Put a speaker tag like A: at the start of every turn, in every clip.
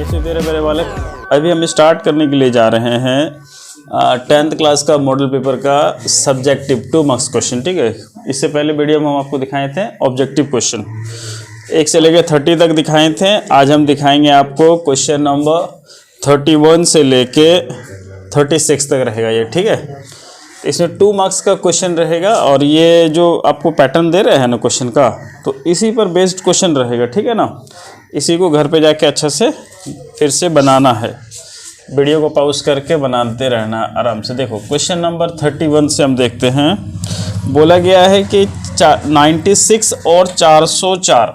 A: कैसे तेरे मेरे वाले। अभी हम स्टार्ट करने के लिए जा रहे हैं 10th क्लास का मॉडल पेपर का सब्जेक्टिव 2 मार्क्स क्वेश्चन। ठीक है, इससे पहले वीडियो में हम आपको दिखाए थे ऑब्जेक्टिव क्वेश्चन 1 से लेकर 30 तक दिखाए थे। आज हम दिखाएंगे आपको क्वेश्चन नंबर 31 से लेके 36 तक रहेगा ये। ठीक है, इसमें 2 मार्क्स का क्वेश्चन रहेगा और ये जो आपको पैटर्न दे रहे हैं ना क्वेश्चन का, तो इसी पर बेस्ड क्वेश्चन रहेगा। ठीक है ना, इसी को घर पे जाके अच्छा से फिर से बनाना है। वीडियो को पॉज करके बनाते रहना आराम से। देखो क्वेश्चन नंबर 31 से हम देखते हैं। बोला गया है कि 96 और 404,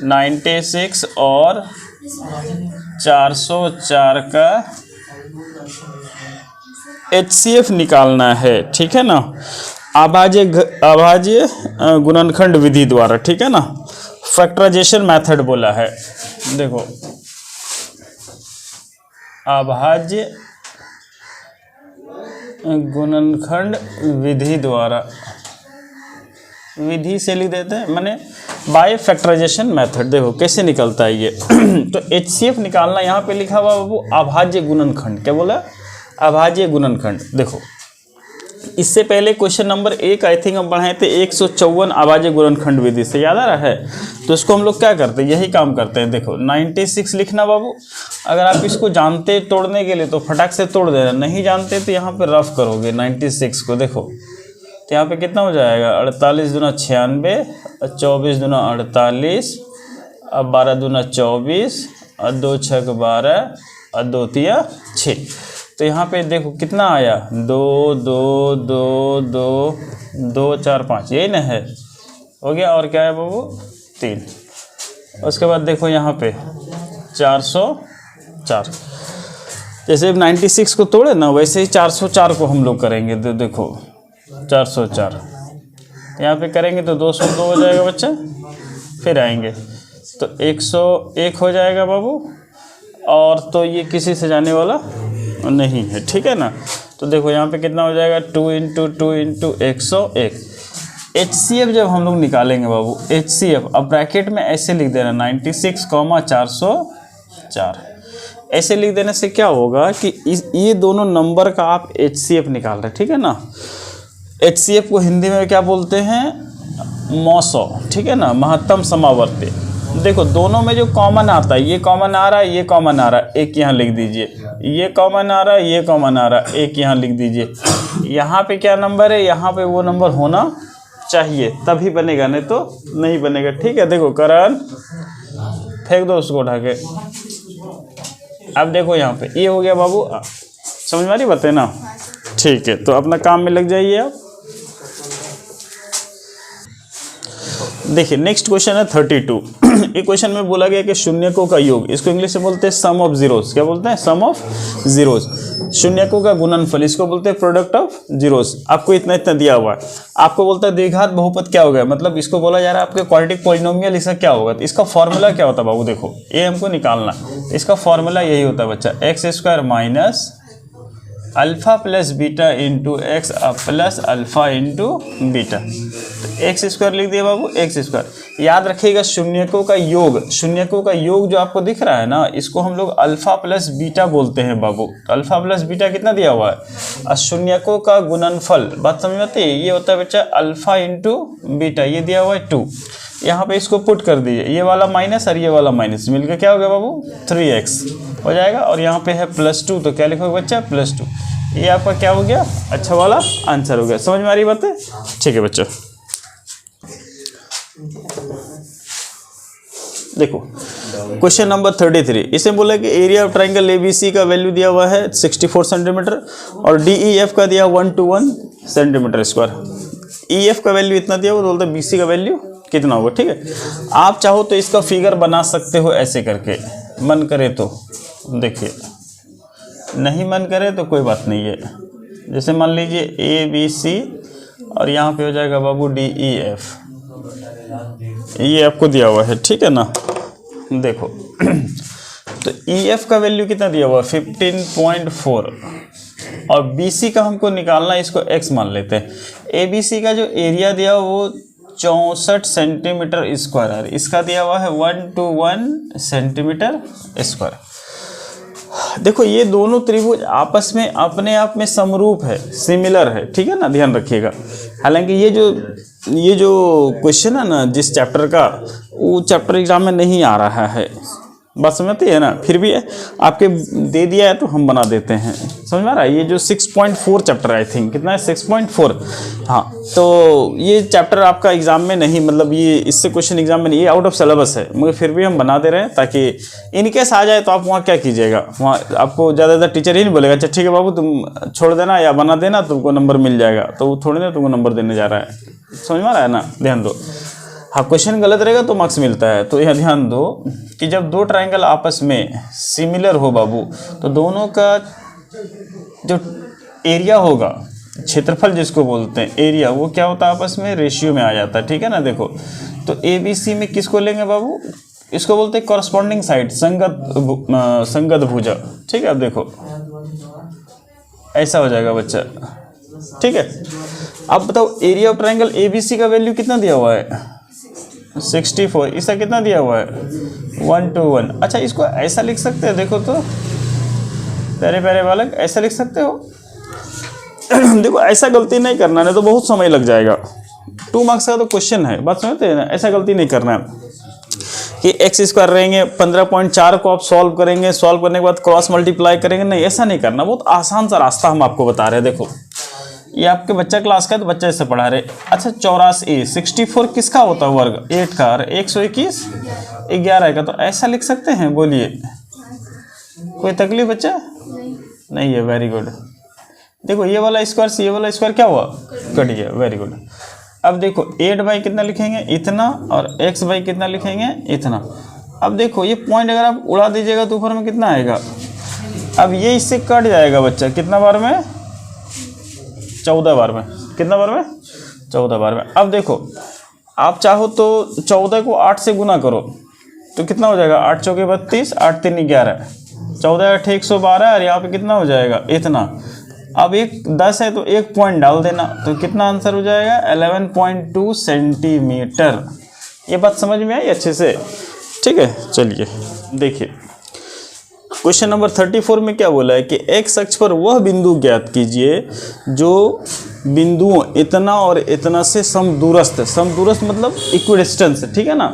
A: 96 और 404 का HCF निकालना है। ठीक है ना, अभाज्य गुणनखंड विधि द्वारा। ठीक है ना, फैक्टराइजेशन मेथड बोला है। देखो अभाज्य गुणनखंड विधि द्वारा, विधि से लिख देते हैं माने बाय फैक्टराइजेशन मेथड। देखो कैसे निकलता है ये तो HCF निकालना, यहाँ पे लिखा हुआ बाबू अभाज्य गुणनखंड। क्या बोला? अभाज्य गुणनखंड। देखो इससे पहले क्वेश्चन नंबर 1 आई थिंक हम पढ़ाए थे 154 अभाज्य गुणनखंड विधि से, याद आ रहा है? तो इसको हम लोग क्या करते हैं, यही काम करते हैं। देखो 96 लिखना बाबू, अगर आप इसको जानते तोड़ने के लिए तो फटाक से तोड़ देना, नहीं जानते तो यहाँ पे रफ करोगे 96 को। देखो तो यहाँ पे कितना हो जाएगा, 48 दूना 96, 24 दूना 48, अब 12 दूना 24, और 2 6 12, और 2 3 6। तो यहाँ पे देखो कितना आया, 2 2 2 2 2 4 5, यही ना है, हो गया। और क्या है बाबू, 3। उसके बाद देखो यहाँ पे 404। जैसे 96 को तोड़े ना, वैसे ही 404 को हम लोग करेंगे। तो देखो 404 यहाँ पे करेंगे तो 202 हो जाएगा बच्चा, फिर आएंगे तो 101 हो जाएगा बाबू। और तो ये किसी से जाने वाला नहीं है। ठीक है ना, तो देखो यहाँ पे कितना हो जाएगा, 2 × 2 × 101। HCF जब हम लोग निकालेंगे बाबू, HCF अब ब्रैकेट में ऐसे लिख देना 96, 404। ऐसे लिख देने से क्या होगा कि ये दोनों नंबर का आप HCF निकाल रहे हैं। ठीक है ना, HCF को हिंदी में क्या बोलते हैं, मौसौ। ठीक है ना, महत्तम समावर्ती। देखो दोनों में जो कॉमन आता है, ये कॉमन आ रहा है, ये कॉमन आ रहा है, एक यहाँ लिख दीजिए। ये कॉमन आ रहा है, ये कॉमन आ रहा है, एक यहाँ लिख दीजिए। यहाँ पे क्या नंबर है, यहाँ पे वो नंबर होना चाहिए, तभी बनेगा, नहीं तो नहीं बनेगा। ठीक है, देखो करण फेंक दो उसको उठा के। अब देखो यहाँ पे ये हो गया बाबू, समझ में आ रही बात है ना? ठीक है, तो अपना काम में लग जाइए आप। देखिए नेक्स्ट क्वेश्चन है 32। एक क्वेश्चन में बोला गया कि शून्यकों का योग, इसको इंग्लिश में बोलते हैं सम ऑफ जीरोस। क्या बोलते हैं? सम ऑफ जीरोस। शून्यकों का गुणनफल, इसको बोलते हैं प्रोडक्ट ऑफ जीरोस। आपको इतना इतना दिया हुआ है, आपको बोलता है द्विघात बहुपद क्या होगा, मतलब इसको बोला जा रहा है आपके क्वाड्रेटिक पॉलिनोमियल, इसका क्या होगा। तो इसका फॉर्मूला क्या होता है बाबू, देखो ये हमको निकालना। इसका फॉर्मूला यही होता है बच्चा, x² minus alpha plus beta into x plus alpha into beta. तो x² लिख दिया बाबू, x²। याद रखिएगा शून्यकों का योग, शून्यकों का योग जो आपको दिख रहा है ना, इसको हम लोग अल्फा प्लस बीटा बोलते हैं बाबू। तो अल्फा प्लस बीटा कितना दिया हुआ है, और शून्यकों का गुणनफल, बात समझ में आती है, ये होता है बच्चा अल्फा इंटू बीटा, ये दिया हुआ है 2। यहाँ पे इसको पुट कर दीजिए, ये वाला माइनस और ये वाला माइनस मिलकर क्या हो गया बाबू, 3x हो जाएगा। और यहाँ पे है +2, तो क्या लिखोगे बच्चा, +2। ये आपका क्या हो गया, अच्छा वाला आंसर हो गया। समझ में आ रही बात है? ठीक है बच्चा, देखो क्वेश्चन नंबर 33। इसे बोला कि एरिया ऑफ ट्राइंगल ABC का वैल्यू दिया हुआ है 64 सेंटीमीटर और DEF का दिया 1 to 1 सेंटीमीटर स्क्वायर। EF का वैल्यू इतना दिया हुआ, तो बोलते हैं BC का वैल्यू कितना होगा। ठीक है, आप चाहो तो इसका फिगर बना सकते हो ऐसे करके, मन करे तो। देखिए नहीं मन करे तो कोई बात नहीं है। जैसे मान लीजिए ABC और यहाँ पे हो जाएगा बाबू DEF, ये आपको दिया हुआ है। ठीक है ना, देखो तो EF का वैल्यू कितना दिया हुआ है, 15.4, और BC का हमको निकालना है, इसको x मान लेते हैं। ABC का जो एरिया दिया वो 64 सेंटीमीटर स्क्वायर, इसका दिया हुआ है 121 सेंटीमीटर स्क्वायर। देखो ये दोनों त्रिभुज आपस में अपने आप में समरूप है, सिमिलर है, ठीक है ना, ध्यान रखिएगा। हालांकि ये जो क्वेश्चन है ना जिस चैप्टर का, वो चैप्टर एग्जाम में नहीं आ रहा है, बात समझते हैं ना, फिर भी आपके दे दिया है तो हम बना देते हैं, समझ में आ रहा है। ये जो 6.4 चैप्टर आई थिंक कितना है 6.4, हाँ, तो ये चैप्टर आपका एग्जाम में नहीं, मतलब ये इससे क्वेश्चन एग्जाम में नहीं, ये आउट ऑफ सिलेबस है, मगर फिर भी हम बना दे रहे हैं ताकि इनकेस आ जाए तो आप वहाँ क्या कीजिएगा, वहाँ आपको ज़्यादा टीचर ही नहीं बोलेगा अच्छा ठीक है बाबू तुम छोड़ देना या बना देना, तुमको नंबर मिल जाएगा, तो वो थोड़ी ना तुमको नंबर देने जा रहा है, समझ में आ रहा है ना, ध्यान दो। हाँ, क्वेश्चन गलत रहेगा तो मार्क्स मिलता है। तो यह ध्यान दो कि जब दो ट्रायंगल आपस में सिमिलर हो बाबू, तो दोनों का जो एरिया होगा, क्षेत्रफल जिसको बोलते हैं एरिया, वो क्या होता है आपस में रेशियो में आ जाता है, ठीक है ना। देखो तो ABC में किसको लेंगे बाबू, इसको बोलते हैं कॉरस्पॉन्डिंग साइड, संगत भुजा, ठीक है। अब देखो ऐसा हो जाएगा बच्चा, ठीक है। अब बताओ एरिया ऑफ ट्रायंगल ABC का वैल्यू कितना दिया हुआ है 64, इसका कितना दिया हुआ है 121। अच्छा इसको ऐसा लिख सकते हैं, देखो तो प्यारे प्यारे बालक ऐसा लिख सकते हो देखो ऐसा गलती नहीं करना, नहीं तो बहुत समय लग जाएगा, 2 मार्क्स का तो क्वेश्चन है, बात समझते हैं ना। ऐसा गलती नहीं करना है कि x स्क्वायर रहेंगे 15.4 को आप सॉल्व करेंगे, सॉल्व करने के बाद क्रॉस मल्टीप्लाई करेंगे, नहीं ऐसा नहीं करना। बहुत आसान सा रास्ता हम आपको बता रहे हैं। देखो ये आपके बच्चा क्लास का है तो बच्चा इससे पढ़ा रहे। अच्छा 84 64 किसका होता है वर्ग, 8 का, और 121 11 का, तो ऐसा लिख सकते हैं, बोलिए कोई तकलीफ बच्चा नहीं है, वेरी गुड। देखो ये वाला स्क्वायर से ये वाला स्क्वायर क्या हुआ, कट गया, वेरी गुड। अब देखो 8 बाई कितना लिखेंगे इतना, और x बाई कितना लिखेंगे इतना। अब देखो ये पॉइंट अगर आप उड़ा दीजिएगा तो ऊपर में कितना आएगा, अब ये इससे कट जाएगा बच्चा, कितना बार में 14 बार में, कितना बार में 14 बार में। अब देखो आप चाहो तो 14 को 8 से गुना करो तो कितना हो जाएगा, 8 चौके 32, 8 3 11, 14 8 112, और यहाँ पे कितना हो जाएगा इतना। अब एक 10 है तो एक पॉइंट डाल देना, तो कितना आंसर हो जाएगा 11.2 सेंटीमीटर। ये बात समझ में आई अच्छे से, ठीक है। चलिए देखिए क्वेश्चन नंबर 34 में क्या बोला है कि x अक्ष पर वह बिंदु ज्ञात कीजिए जो बिंदुओं इतना और इतना से समदूरस्थ है। समदूरस्थ मतलब इक्विडिस्टेंस, ठीक है ना।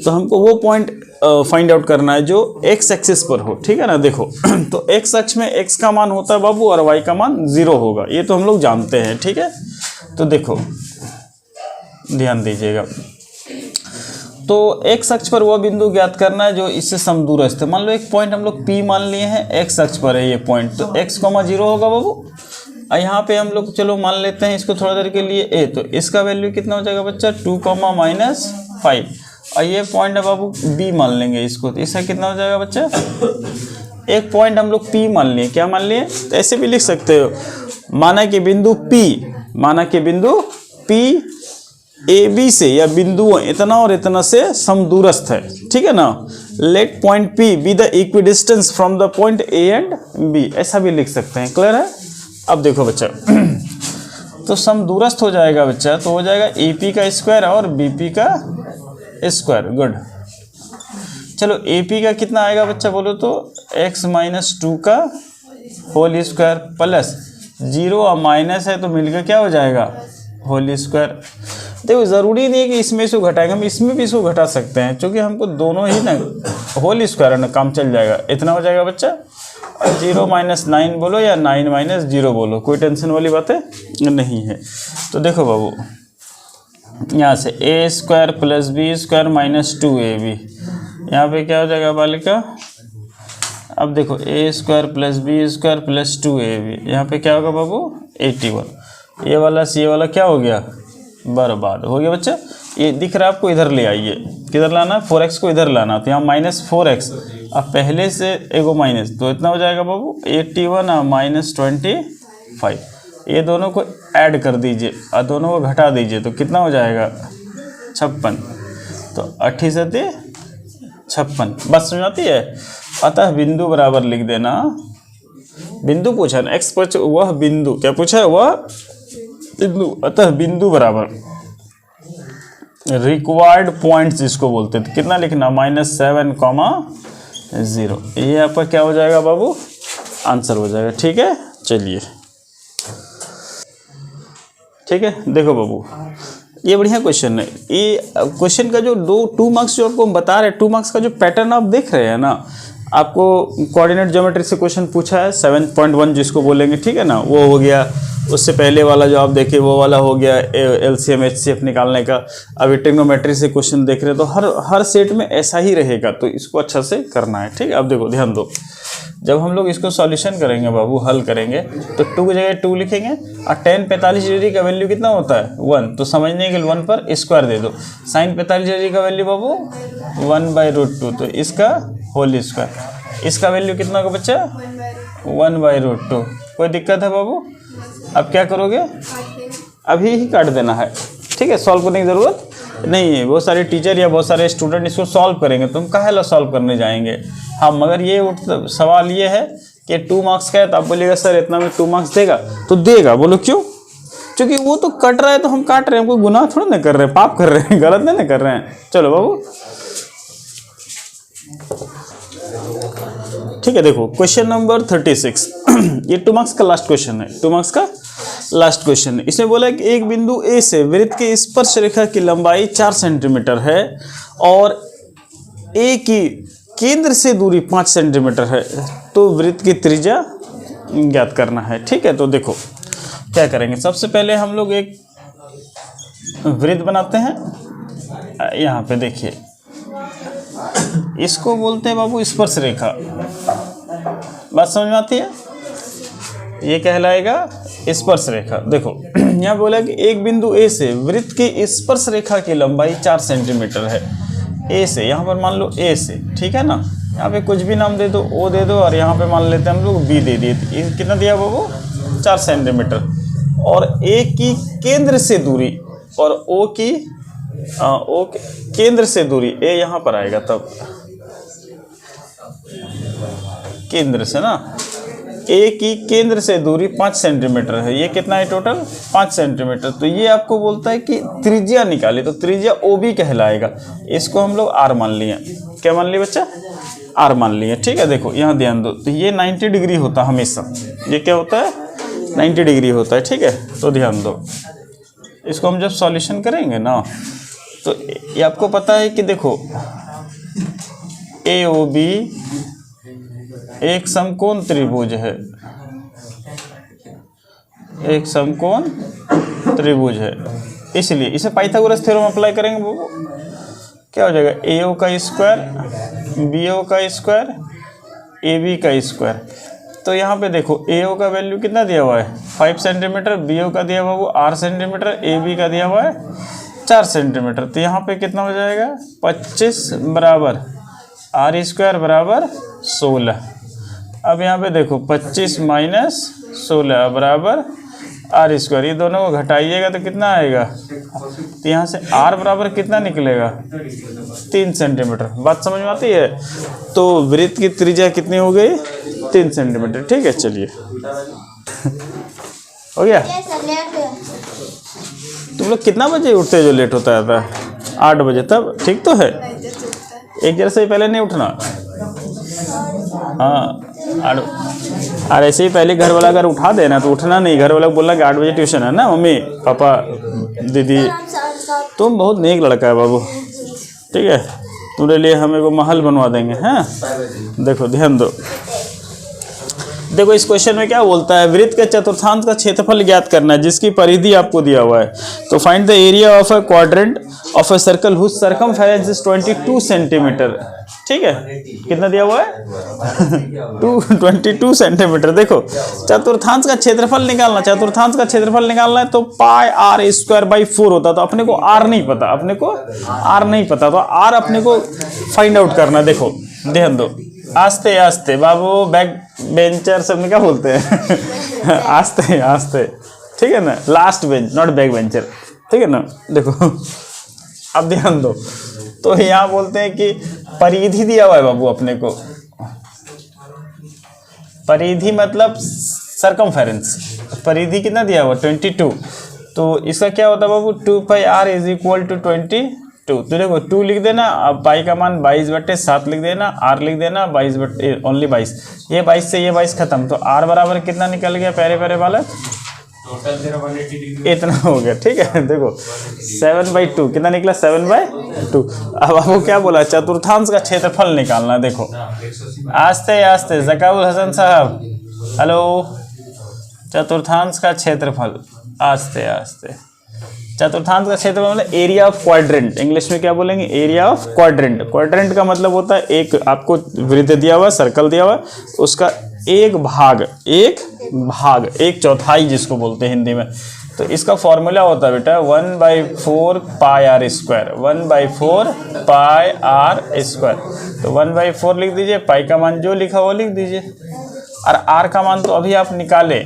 A: तो हमको वो पॉइंट फाइंड आउट करना है जो x एक्सिस पर हो, ठीक है ना। देखो तो x अक्ष में x का मान होता है बाबू और y का मान 0 होगा, ये तो हम लोग जानते हैं, ठीक है। तो देखो ध्यान दीजिएगा, तो x अक्ष पर वह बिंदु ज्ञात करना है जो इससे समदूरस्थ है। मान लो एक पॉइंट हम लोग P मान लिए हैं, x अक्ष पर है ये पॉइंट, तो x, 0 होगा बाबू। और यहाँ पे हम लोग चलो मान लेते हैं इसको थोड़ा देर के लिए a, तो इसका वैल्यू कितना हो जाएगा बच्चा 2, -5। और ये पॉइंट है बाबू B मान लेंगे इसको, तो इसका कितना हो जाएगा बच्चा, एक पॉइंट हम लोग P मान लिए, क्या मान लिए, तो ऐसे भी लिख सकते हो, माना कि बिंदु P AB से या बिंदुओं इतना और इतना से समदूरस्थ है, ठीक है ना। Let point P be the equidistance from the point A and B, ऐसा भी लिख सकते हैं, क्लियर है। अब देखो बच्चा तो समदूरस्थ हो जाएगा बच्चा, तो हो जाएगा AP का स्क्वायर और BP का स्क्वायर, गुड। चलो AP का कितना आएगा बच्चा बोलो तो x - 2 का होल स्क्वायर प्लस 0 और माइनस है तो मिलकर क्या हो जाएगा होल स्क्वायर। देखो ज़रूरी नहीं है कि इसमें इसको घटाएंगे, हम इसमें भी इसको घटा सकते हैं, क्योंकि हमको दोनों ही ना होल स्क्वायर है ना, काम चल जाएगा। इतना हो जाएगा बच्चा, 0 - 9 बोलो या 9 - 0 बोलो, कोई टेंशन वाली बातें नहीं है। तो देखो बाबू यहाँ से a² + b² - 2ab, यहाँ पे क्या हो जाएगा बालिका, अब देखो a² + b² + 2ab, यहाँ पे क्या होगा बाबू 81। ये वाला से ये वाला क्या हो गया, बर्बाद हो गया बच्चा। ये दिख रहा है आपको, इधर ले आइए, किधर लाना, 4x को इधर लाना, तो यहाँ -4x, अब पहले से एगो माइनस, तो इतना हो जाएगा बाबू 81 और -25। ये दोनों को ऐड कर दीजिए और दोनों को घटा दीजिए, तो कितना हो जाएगा 56। तो 8 × 7 = 56। बात समझ आती है। अतः बिंदु बराबर लिख देना, बिंदु पूछा ना, x पर वह बिंदु, क्या पूछा है, वह बिंदु, अतः बिंदु बराबर रिक्वायर्ड पॉइंट्स जिसको बोलते थे, कितना लिखना, -7, 0। ये आपका क्या हो जाएगा बाबू, आंसर हो जाएगा। ठीक है, चलिए ठीक है। देखो बाबू, ये बढ़िया क्वेश्चन है। ये क्वेश्चन का जो 2 मार्क्स जो आपको हम बता रहे हैं, 2 मार्क्स का जो पैटर्न आप देख रहे हैं ना, आपको कोऑर्डिनेट ज्योमेट्री से क्वेश्चन पूछा है 7.1 जिसको बोलेंगे, ठीक है ना, वो हो गया। उससे पहले वाला जो आप देखे वो वाला हो गया LCM HCF निकालने का। अभी ट्रिग्नोमेट्री से क्वेश्चन देख रहे हैं, तो हर सेट में ऐसा ही रहेगा, तो इसको अच्छा से करना है। ठीक है, अब देखो ध्यान दो, जब हम लोग इसको सॉल्यूशन करेंगे बाबू, हल करेंगे, तो 2 की जगह 2 लिखेंगे और tan 45 डिग्री का वैल्यू कितना होता है 1, तो समझने के लिए 1 पर स्क्वायर दे दो। sin 45 डिग्री का वैल्यू बाबू 1/√2, तो इसका होल स्क्वायर। इसका वैल्यू कितना होगा बच्चा, 1/√2। कोई दिक्कत है बाबू? अब क्या करोगे, अभी ही काट देना है। ठीक है, सॉल्व करने की ज़रूरत नहीं है। बहुत सारे टीचर या बहुत सारे स्टूडेंट इसको सॉल्व करेंगे, तुम काहे ला सॉल्व करने जाएंगे। हाँ, मगर ये सवाल ये है कि 2 मार्क्स का है, तो आप बोलिएगा सर इतना में 2 मार्क्स देगा, तो देगा। बोलो क्यों? क्योंकि वो तो कट रहा है तो हम काट रहे हैं, कोई गुनाह थोड़ा ना कर रहे हैं, पाप कर रहे हैं, गलत नहीं ना कर रहे हैं। चलो बाबू, ठीक है। देखो क्वेश्चन नंबर 36 ये 2 मार्क्स का लास्ट क्वेश्चन है, 2 मार्क्स का लास्ट क्वेश्चन है। इसमें बोला है कि एक बिंदु ए से वृत्त की स्पर्श रेखा की लंबाई 4 सेंटीमीटर है और ए की केंद्र से दूरी 5 सेंटीमीटर है, तो वृत्त की त्रिज्या ज्ञात करना है। ठीक है, तो देखो क्या करेंगे, सबसे पहले हम लोग एक वृत्त बनाते हैं। यहाँ पे देखिए, इसको बोलते हैं बाबू स्पर्श रेखा। बात समझ में आती है? ये कहलाएगा स्पर्श रेखा। देखो यहाँ बोला कि एक बिंदु ए से वृत्त की स्पर्श रेखा की लंबाई 4 सेंटीमीटर है। ए से, यहाँ पर मान लो ए से, ठीक है ना, यहाँ पे कुछ भी नाम दे दो, ओ दे दो, और यहाँ पे मान लेते हैं हम लोग बी दे दिए। कितना दिया बाबू, 4 सेंटीमीटर। और ए की केंद्र से दूरी और ओ की केंद्र से दूरी, ए यहाँ पर आएगा तब केंद्र से ना, ए की केंद्र से दूरी 5 सेंटीमीटर है। ये कितना है टोटल, 5 सेंटीमीटर। तो ये आपको बोलता है कि त्रिज्या निकाले, तो त्रिज्या OB कहलाएगा। इसको हम लोग R मान लिए। क्या मान लिए बच्चा, R मान लिए। ठीक है, देखो यहाँ ध्यान दो, तो ये 90 डिग्री होता है हमेशा। ये क्या होता है, 90 डिग्री होता है। ठीक है, तो ध्यान दो, इसको हम जब सॉल्यूशन करेंगे ना, तो ये आपको पता है कि देखो AOB एक समकोण त्रिभुज है, एक समकोण त्रिभुज है, इसलिए इसे पाइथागोरस थ्योरम अप्लाई करेंगे बाबू। क्या हो जाएगा, AO का स्क्वायर, BO का स्क्वायर, AB का स्क्वायर। तो यहाँ पे देखो AO का वैल्यू कितना दिया हुआ है 5 सेंटीमीटर, BO का दिया हुआ वो 8 सेंटीमीटर, AB का दिया हुआ है 4 सेंटीमीटर। तो यहाँ पे कितना हो जाएगा 25 बराबर R स्क्वायर बराबर 16। अब यहाँ पे देखो 25 माइनस 16 बराबर R स्क्वायर, ये दोनों को घटाइएगा तो कितना आएगा, तो यहाँ से R बराबर कितना निकलेगा 3 सेंटीमीटर। बात समझ में आती है? तो वृत्त की त्रिज्या कितनी हो गई 3 सेंटीमीटर। ठीक है, चलिए हो गया। तुम लोग कितना बजे उठते हो जो लेट होता है? 8 बजे, तब ठीक तो है। एक जरा से पहले नहीं उठना। हाँ, और ऐसे ही पहले घर वाला अगर उठा देना तो उठना नहीं, घर वाला बोलना कि 8 बजे ट्यूशन है ना, मम्मी पापा दीदी। तुम बहुत नेक लड़का है बाबू, ठीक है, तुम्हारे लिए हमें को महल बनवा देंगे। हैं, देखो ध्यान दो, देखो इस क्वेश्चन में क्या बोलता है, वृत्त के चतुर्थांश का क्षेत्रफल ज्ञात करना है जिसकी परिधि आपको दिया हुआ है। तो find the area of a quadrant of a circle whose circumference is 22 centimetre. ठीक है, कितना दिया हुआ है 22 सेंटीमीटर। देखो चतुर्थांश का क्षेत्रफल निकालना, चतुर्थांश का क्षेत्रफल निकालना है तो पाई R स्क्वायर बाई 4 होता। तो अपने को R नहीं पता, अपने को R नहीं पता, तो R अपने को फाइंड आउट करना। देखो ध्यान दो, आस्ते आस्ते बाबू, बैक बेंचर सब में क्या बोलते हैं आस्ते आस्ते, ठीक है ना, last bench not back bencher, ठीक है ना। देखो अब ध्यान दो, तो यहाँ बोलते हैं कि परिधि दिया हुआ है बाबू अपने को, परिधि मतलब सरकमफेरेंस, परिधि कितना दिया हुआ 22, तो इसका क्या होता है बाबू, 2πr इज इक्वल टू 22। तो देखो 2 लिख देना, अब पाई का मान 22/7 लिख देना, r लिख देना 22 ओनली 22, ये 22 से ये 22 खत्म, तो r बराबर कितना निकल गया प्यारे प्यारे बालक,
B: टोटल तेरा 180 डिग्री
A: इतना हो गया। ठीक है, देखो 7/2 कितना निकला, 7/2। अब आपको क्या बोला, चतुर्थांश का क्षेत्रफल निकालना। देखो आस्ते आस्ते ज़काउल हसन साहब, हेलो, चतुर्थांश का क्षेत्रफल, आस्ते आस्ते। चतुर्थांश का क्षेत्रफल मतलब एरिया ऑफ क्वाड्रेंट, इंग्लिश में क्या बोलेंगे, एरिया ऑफ क्वाड्रेंट। क्वाड्रेंट का मतलब होता है एक आपको वृत्त दिया हुआ, सर्कल दिया हुआ, उसका एक भाग, एक चौथाई जिसको बोलते हैं हिंदी में। तो इसका फॉर्मूला होता है बेटा 1/4 pi r square, 1/4 pi r square. तो 1/4 लिख दीजिए, पाई का मान जो लिखा वो लिख दीजिए, और आर का मान तो अभी आप निकाले,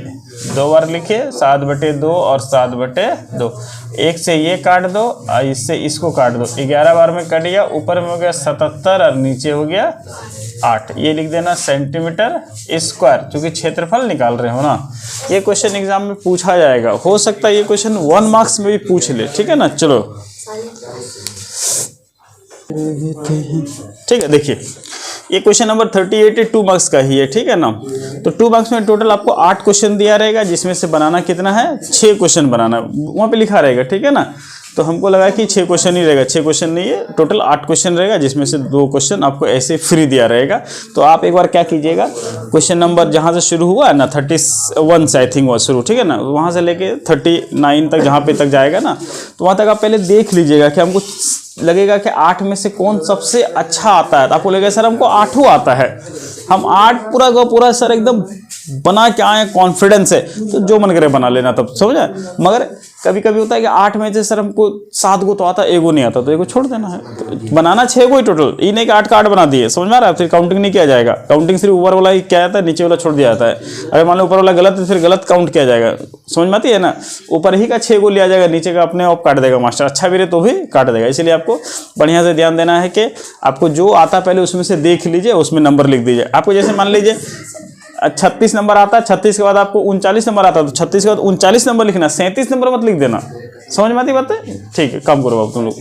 A: 2 बार लिखिए, 7/2 और 7/2। एक से ये काट दो और इससे इसको काट दो, 11 बार में कट गया, ऊपर में हो गया 77 और नीचे हो गया 8। ये लिख देना सेंटीमीटर स्क्वायर, क्योंकि क्षेत्रफल निकाल रहे हो ना। ये क्वेश्चन एग्जाम में पूछा जाएगा, हो सकता है ये क्वेश्चन 1 मार्क्स में भी पूछ ले। ठीक है ना, चलो ठीक है। देखिए ये क्वेश्चन नंबर 38 2 मार्क्स का ही है, ठीक है ना। तो 2 मार्क्स में टोटल आपको 8 क्वेश्चन दिया रहेगा, जिसमें से बनाना कितना है, 6 क्वेश्चन बनाना, वहाँ पे लिखा रहेगा, ठीक है ना। तो हमको लगा कि 6 क्वेश्चन ही रहेगा, 6 क्वेश्चन नहीं है, टोटल 8 क्वेश्चन रहेगा, जिसमें से 2 क्वेश्चन आपको ऐसे फ्री दिया रहेगा। तो आप एक बार क्या कीजिएगा, क्वेश्चन नंबर जहाँ से शुरू हुआ है ना 31 से आई थिंक हुआ शुरू, ठीक है ना, वहाँ से लेके 39 तक जहाँ पे तक जाएगा ना, तो वहाँ तक आप पहले देख लीजिएगा कि हमको लगेगा कि 8 में से कौन सबसे अच्छा आता है। तो आपको लगेगा सर हमको 8 आता है, हम 8 पूरा का पूरा सर एकदम बना के आए, कॉन्फिडेंस है, तो जो मन करे बना लेना, तब समझा। मगर कभी कभी होता है कि 8 में से सर हमको 7 को तो आता, एगो नहीं आता, तो एगो छोड़ देना है। तो बनाना 6 को ही टोटल, ये नहीं कि 8 का 8 बना दिए, समझ में आ रहा है। फिर काउंटिंग नहीं किया जाएगा, काउंटिंग सिर्फ ऊपर वाला ही क्या जाता है, नीचे वाला छोड़ दिया जाता है। अगर मान लो ऊपर वाला गलत है, फिर गलत काउंट किया जाएगा, समझ में आती है ना। ऊपर ही का 6 को लिया जाएगा, नीचे का अपने आप काट देगा मास्टर, अच्छा भी रहे तो भी काट देगा। इसलिए आपको बढ़िया से ध्यान देना है कि आपको जो आता पहले उसमें से देख लीजिए, उसमें नंबर लिख दीजिए। आपको जैसे मान लीजिए 36 नंबर आता है, 36 के बाद आपको 39 नंबर आता है, तो 36 के बाद 39 नंबर लिखना, 37 नंबर मत लिख देना, समझ में आती बात है। ठीक है, काम करो अब तुम लोग।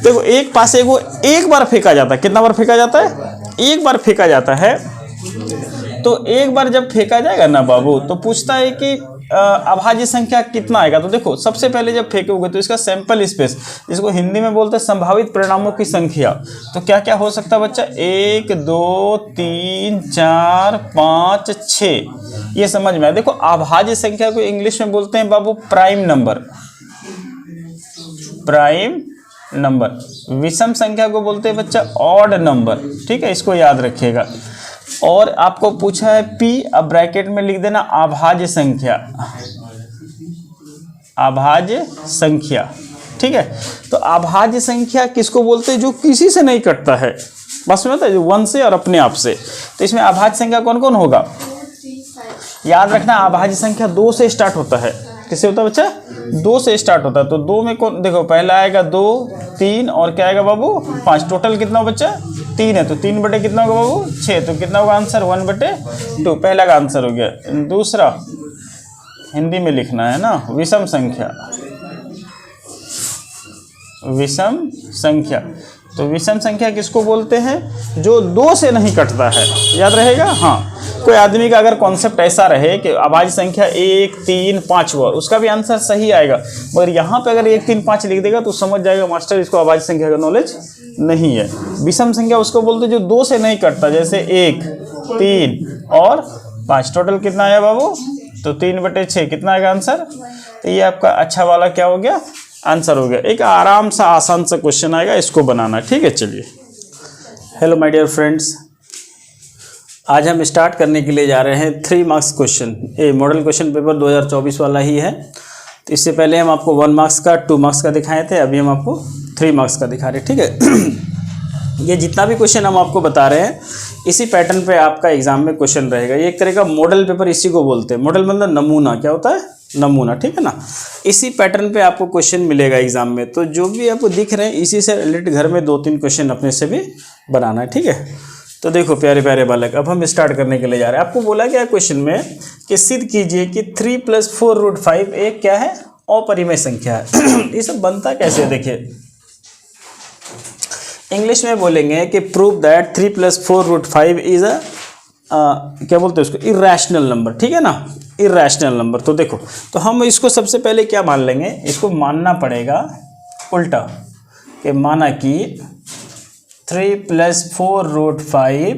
A: देखो एक पास एक बार फेंका जाता है, कितना बार फेंका जाता है, एक बार फेंका जाता है। तो एक बार जब फेंका जाएगा ना बाबू, तो पूछता है कि अभाज्य संख्या कितना आएगा। तो देखो सबसे पहले जब फेंकोगे तो इसका सैंपल स्पेस, जिसको हिंदी में बोलते हैं संभावित परिणामों की संख्या, तो क्या क्या हो सकता है बच्चा, 1 2 3 4 5 6, ये समझ में आया। देखो अभाज्य संख्या को इंग्लिश में बोलते हैं बाबू प्राइम नंबर, प्राइम नंबर। विषम संख्या को बोलते हैं बच्चा ऑड नंबर, ठीक है, इसको याद रखिएगा। और आपको पूछा है P, अब ब्रैकेट में लिख देना अभाज्य संख्या, अभाज्य संख्या, ठीक है। तो अभाज्य संख्या किसको बोलते हैं, जो किसी से नहीं कटता है, बस में होता है जो 1 से और अपने आप से। तो इसमें अभाज्य संख्या कौन कौन होगा, याद रखना, अभाज्य संख्या 2 से स्टार्ट होता है। किससे होता है बच्चा, 2 से स्टार्ट होता है। तो 2 में कौन, देखो पहला आएगा 2 3 और क्या आएगा बाबू 5, टोटल कितना हो बच्चा 3 है, तो 3 बटे कितना होगा बाबू 6, तो कितना होगा आंसर 1/2, पहला का आंसर हो गया। दूसरा हिंदी में लिखना है ना, विषम संख्या, विषम संख्या। तो विषम संख्या किसको बोलते हैं, जो 2 से नहीं कटता है, याद रहेगा। हाँ, कोई आदमी का अगर कॉन्सेप्ट ऐसा रहे कि अभाज्य संख्या 1 3 5 हुआ, उसका भी आंसर सही आएगा, मगर यहाँ पे अगर 1 3 5 लिख देगा तो समझ जाएगा मास्टर इसको अभाज्य संख्या का नॉलेज नहीं है। विषम संख्या उसको बोलते हैं जो 2 से नहीं कटता, जैसे 1 3 और 5, टोटल कितना आया बाबू, तो 3/6, कितना आएगा आंसर। तो ये आपका अच्छा वाला क्या हो गया, आंसर हो गया। एक आराम सा आसान सा क्वेश्चन आएगा, इसको बनाना, ठीक है। चलिए, हेलो माय डियर फ्रेंड्स, आज हम स्टार्ट करने के लिए जा रहे हैं 3 मार्क्स क्वेश्चन। ये मॉडल क्वेश्चन पेपर 2024 वाला ही है। तो इससे पहले हम आपको 1 मार्क्स का 2 मार्क्स का दिखाए थे, अभी हम आपको 3 मार्क्स का दिखा रहे हैं, ठीक है। ये जितना भी क्वेश्चन हम आपको बता रहे हैं, इसी पैटर्न पे आपका एग्जाम में क्वेश्चन रहेगा। ये एक तरह का मॉडल पेपर इसी को बोलते हैं। मॉडल मतलब नमूना, क्या होता है, नमूना, ठीक है ना। इसी पैटर्न पे आपको क्वेश्चन मिलेगा एग्जाम में। तो जो भी आपको दिख रहे हैं, इसी से रिलेटेड घर में 2-3 क्वेश्चन अपने से भी बनाना है, ठीक है। तो देखो प्यारे प्यारे बालक, अब हम स्टार्ट करने के लिए जा रहे हैं। आपको बोला गया क्वेश्चन में कि सिद्ध कीजिए कि 3 + 4√5 एक क्या है, अपरिमेय संख्या है। ये सब बनता कैसे है देखिए, इंग्लिश में बोलेंगे कि प्रूव दैट 3 + 4√5 इज अ क्या बोलते हैं उसको, इरेशनल नंबर, ठीक है ना, इरेशनल नंबर। तो देखो, तो हम इसको सबसे पहले क्या मान लेंगे, इसको मानना पड़ेगा उल्टा, कि माना कि 3 + 4√5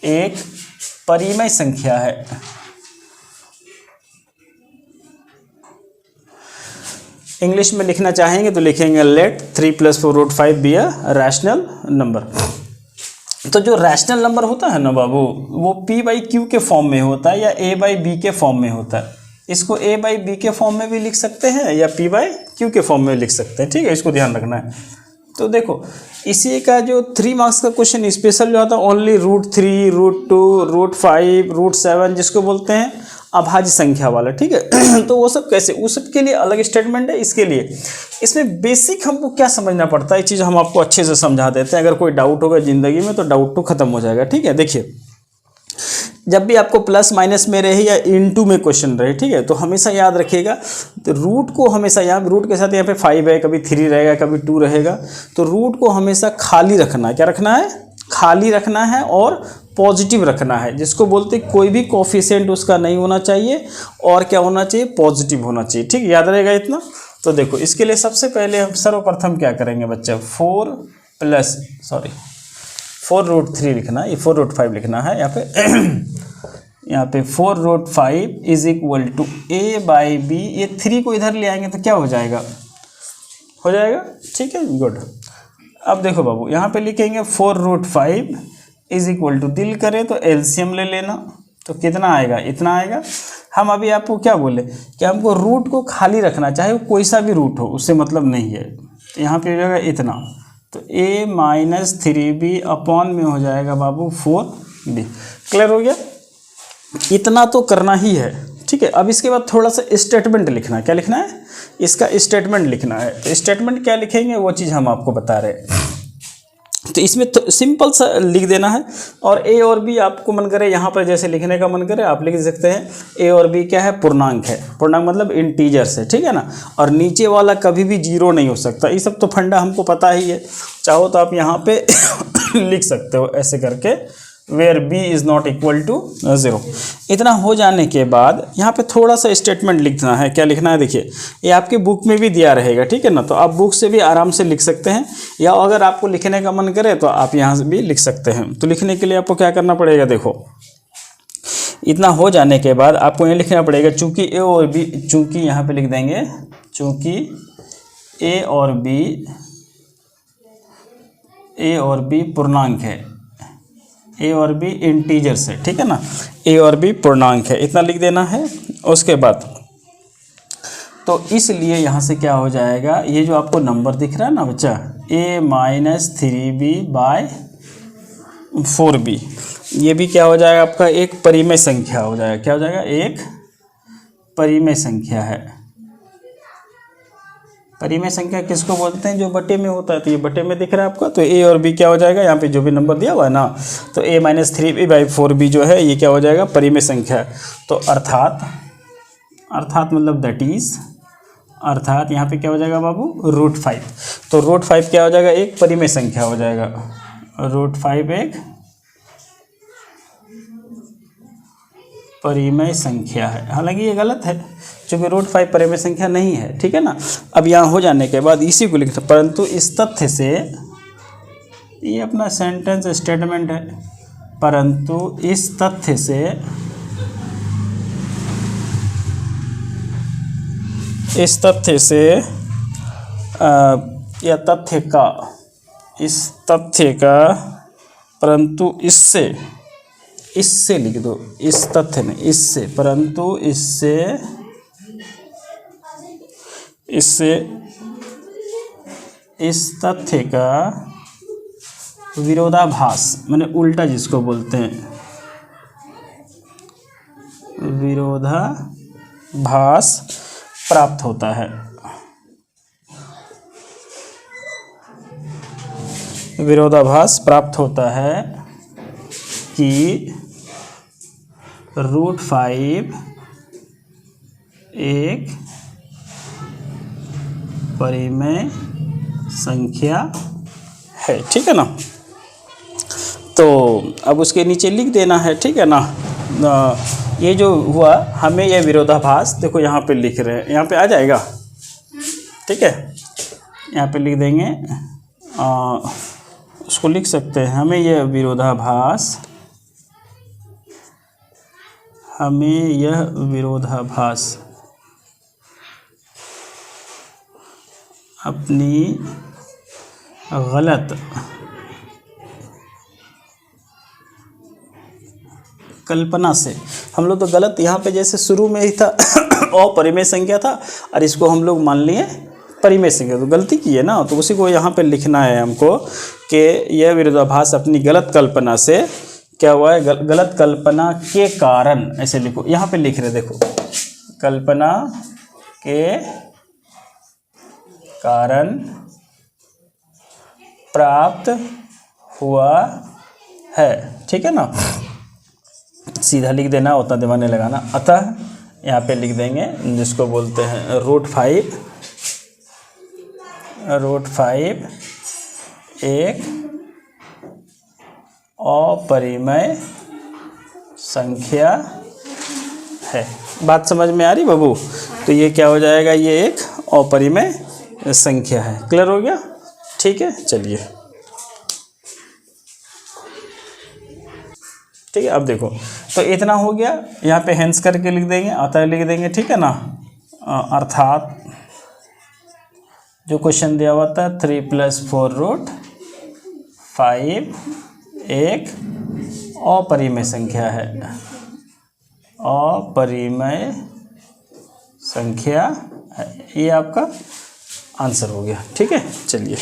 A: एक परिमेय संख्या है। इंग्लिश में लिखना चाहेंगे तो लिखेंगे let 3 + 4√5 be a rational number. तो जो रैशनल नंबर होता है ना बाबू, वो P/Q के फॉर्म में होता है या A/B के फॉर्म में होता है। इसको A/B के फॉर्म में भी लिख सकते हैं या P/Q के फॉर्म में लिख सकते हैं, ठीक है, इसको ध्यान रखना है। तो देखो, इसी का जो 3 मार्क्स का क्वेश्चन स्पेशल जो आता है, ओनली √3, √2, √5, √7 जिसको बोलते हैं अभाज्य संख्या वाला, ठीक है। तो वो सब कैसे, वो सब के लिए अलग स्टेटमेंट है। इसके लिए इसमें बेसिक हमको क्या समझना पड़ता है, ये चीज़ हम आपको अच्छे से समझा देते हैं। अगर कोई डाउट होगा ज़िंदगी में तो डाउट तो खत्म हो जाएगा, ठीक है। देखिए, जब भी आपको प्लस माइनस में रहे या इनटू में क्वेश्चन रहे, ठीक है, तो हमेशा याद रखिएगा, तो रूट को हमेशा यहाँ रूट के साथ यहाँ पे 5 है, कभी 3 रहेगा, कभी 2 रहेगा, तो रूट को हमेशा खाली रखना है। क्या रखना है? खाली रखना है और पॉजिटिव रखना है, जिसको बोलते हैं कोई भी कोफिशिएंट उसका नहीं होना चाहिए, और क्या होना चाहिए? पॉजिटिव होना चाहिए, ठीक, याद रहेगा इतना। तो देखो, इसके लिए सबसे पहले हम सर्वप्रथम क्या करेंगे बच्चा, 4√3 लिखना है, ये 4√5 लिखना है यहाँ पे। यहाँ पे 4√5 इज इक्वल टू A/B, ये 3 को इधर ले आएंगे तो क्या हो जाएगा? हो जाएगा, ठीक है, गुड। अब देखो बाबू, यहाँ पे लिखेंगे 4√5 इज इक्वल टू, दिल करे तो एलसीएम ले लेना, तो कितना आएगा? इतना आएगा। हम अभी आपको क्या बोले कि हमको रूट को खाली रखना, चाहे वो कोई सा भी रूट हो, उससे मतलब नहीं है। तो यहाँ पे हो जाएगा इतना, तो A-3B अपॉन में हो जाएगा बाबू 4B। क्लियर हो गया? इतना तो करना ही है, ठीक है। अब इसके बाद थोड़ा सा स्टेटमेंट लिखना है। क्या लिखना है? इसका स्टेटमेंट लिखना है। तो स्टेटमेंट क्या लिखेंगे वो चीज़ हम आपको बता रहे हैं। तो इसमें तो सिंपल सा लिख देना है, और A और B आपको मन करे यहाँ पर जैसे लिखने का मन करे आप लिख सकते हैं। A और B क्या है? पूर्णांक है। पूर्णांक मतलब इंटीजर्स है, ठीक है ना। और नीचे वाला कभी भी 0 नहीं हो सकता। ये सब तो फंडा हमको पता ही है। चाहो तो आप यहाँ पे लिख सकते हो ऐसे करके, where B is not equal to 0। इतना हो जाने के बाद यहाँ पे थोड़ा सा स्टेटमेंट लिखना है। क्या लिखना है? देखिए, ये आपके बुक में भी दिया रहेगा, ठीक है ना। तो आप बुक से भी आराम से लिख सकते हैं, या अगर आपको लिखने का मन करे तो आप यहाँ से भी लिख सकते हैं। तो लिखने के लिए आपको क्या करना पड़ेगा? देखो, इतना हो जाने के बाद आपको ये लिखना पड़ेगा, चूँकि A और B, चूँकि यहाँ पर लिख देंगे, चूँकि A और B पूर्णांक है, A और B इंटीजर्स है, ठीक है ना। A और B पूर्णांक है, इतना लिख देना है। उसके बाद तो इसलिए यहाँ से क्या हो जाएगा, ये जो आपको नंबर दिख रहा है ना बच्चा, A-3B/4B, ये भी क्या हो जाएगा आपका? एक परिमेय संख्या हो जाएगा। क्या हो जाएगा? एक परिमेय संख्या है। परिमेय संख्या किसको बोलते हैं? जो बटे में होता है। तो ये बटे में दिख रहा है आपका, तो A और B क्या हो जाएगा? यहाँ पे जो भी नंबर दिया हुआ है ना, तो A-3B/4B जो है, ये क्या हो जाएगा? परिमेय संख्या है। तो अर्थात मतलब दैट इज, अर्थात यहाँ पे क्या हो जाएगा बाबू? √5। तो √5 क्या हो जाएगा? एक परिमेय संख्या हो जाएगा। √5 एक परिमेय संख्या है। हालांकि ये गलत है, क्योंकि √5 परिमेय संख्या नहीं है, ठीक है ना। अब यहाँ हो जाने के बाद इसी को लिखते, परंतु इस तथ्य से, ये अपना सेंटेंस स्टेटमेंट है, परंतु इस तथ्य से, या तथ्य का, इस तथ्य का, परंतु इससे लिख दो, इस तथ्य में, इससे, परंतु इससे इस तथ्य का विरोधाभास, माने उल्टा जिसको बोलते हैं, विरोधाभास प्राप्त होता है। विरोधाभास प्राप्त होता है कि √5 एक परिमेय संख्या है, ठीक है ना। तो अब उसके नीचे लिख देना है, ठीक है ना। ये जो हुआ हमें यह विरोधाभास, देखो यहाँ पे लिख रहे हैं, यहाँ पे आ जाएगा, ठीक है। यहाँ पे लिख देंगे, उसको लिख सकते हैं, हमें यह विरोधाभास, हमें यह विरोधाभास अपनी गलत कल्पना से, हम लोग तो गलत यहाँ पे जैसे शुरू में ही था अपरिमेय संख्या था और इसको हम लोग मान लिए परिमेय संख्या, तो गलती की है ना। तो उसी को यहाँ पे लिखना है हमको कि यह विरोधाभास अपनी गलत कल्पना से क्या हुआ है, गलत कल्पना के कारण, ऐसे लिखो, यहाँ पे लिख रहे देखो, कल्पना के कारण प्राप्त हुआ है, ठीक है ना। सीधा लिख देना, उतना दिमाग नहीं लगाना। अतः यहाँ पे लिख देंगे जिसको बोलते हैं √5 एक अपरिमेय संख्या है। बात समझ में आ रही बाबू? तो ये क्या हो जाएगा, ये एक अपरिमेय संख्या है। क्लियर हो गया? ठीक है, चलिए ठीक है। अब देखो, तो इतना हो गया, यहाँ पे हेंस करके लिख देंगे, अतः लिख देंगे, ठीक है ना। अर्थात जो क्वेश्चन दिया हुआ था 3 + 4√5 एक अपरिमेय संख्या है, अपरिमेय संख्या है। ये आपका आंसर हो गया, ठीक है। चलिए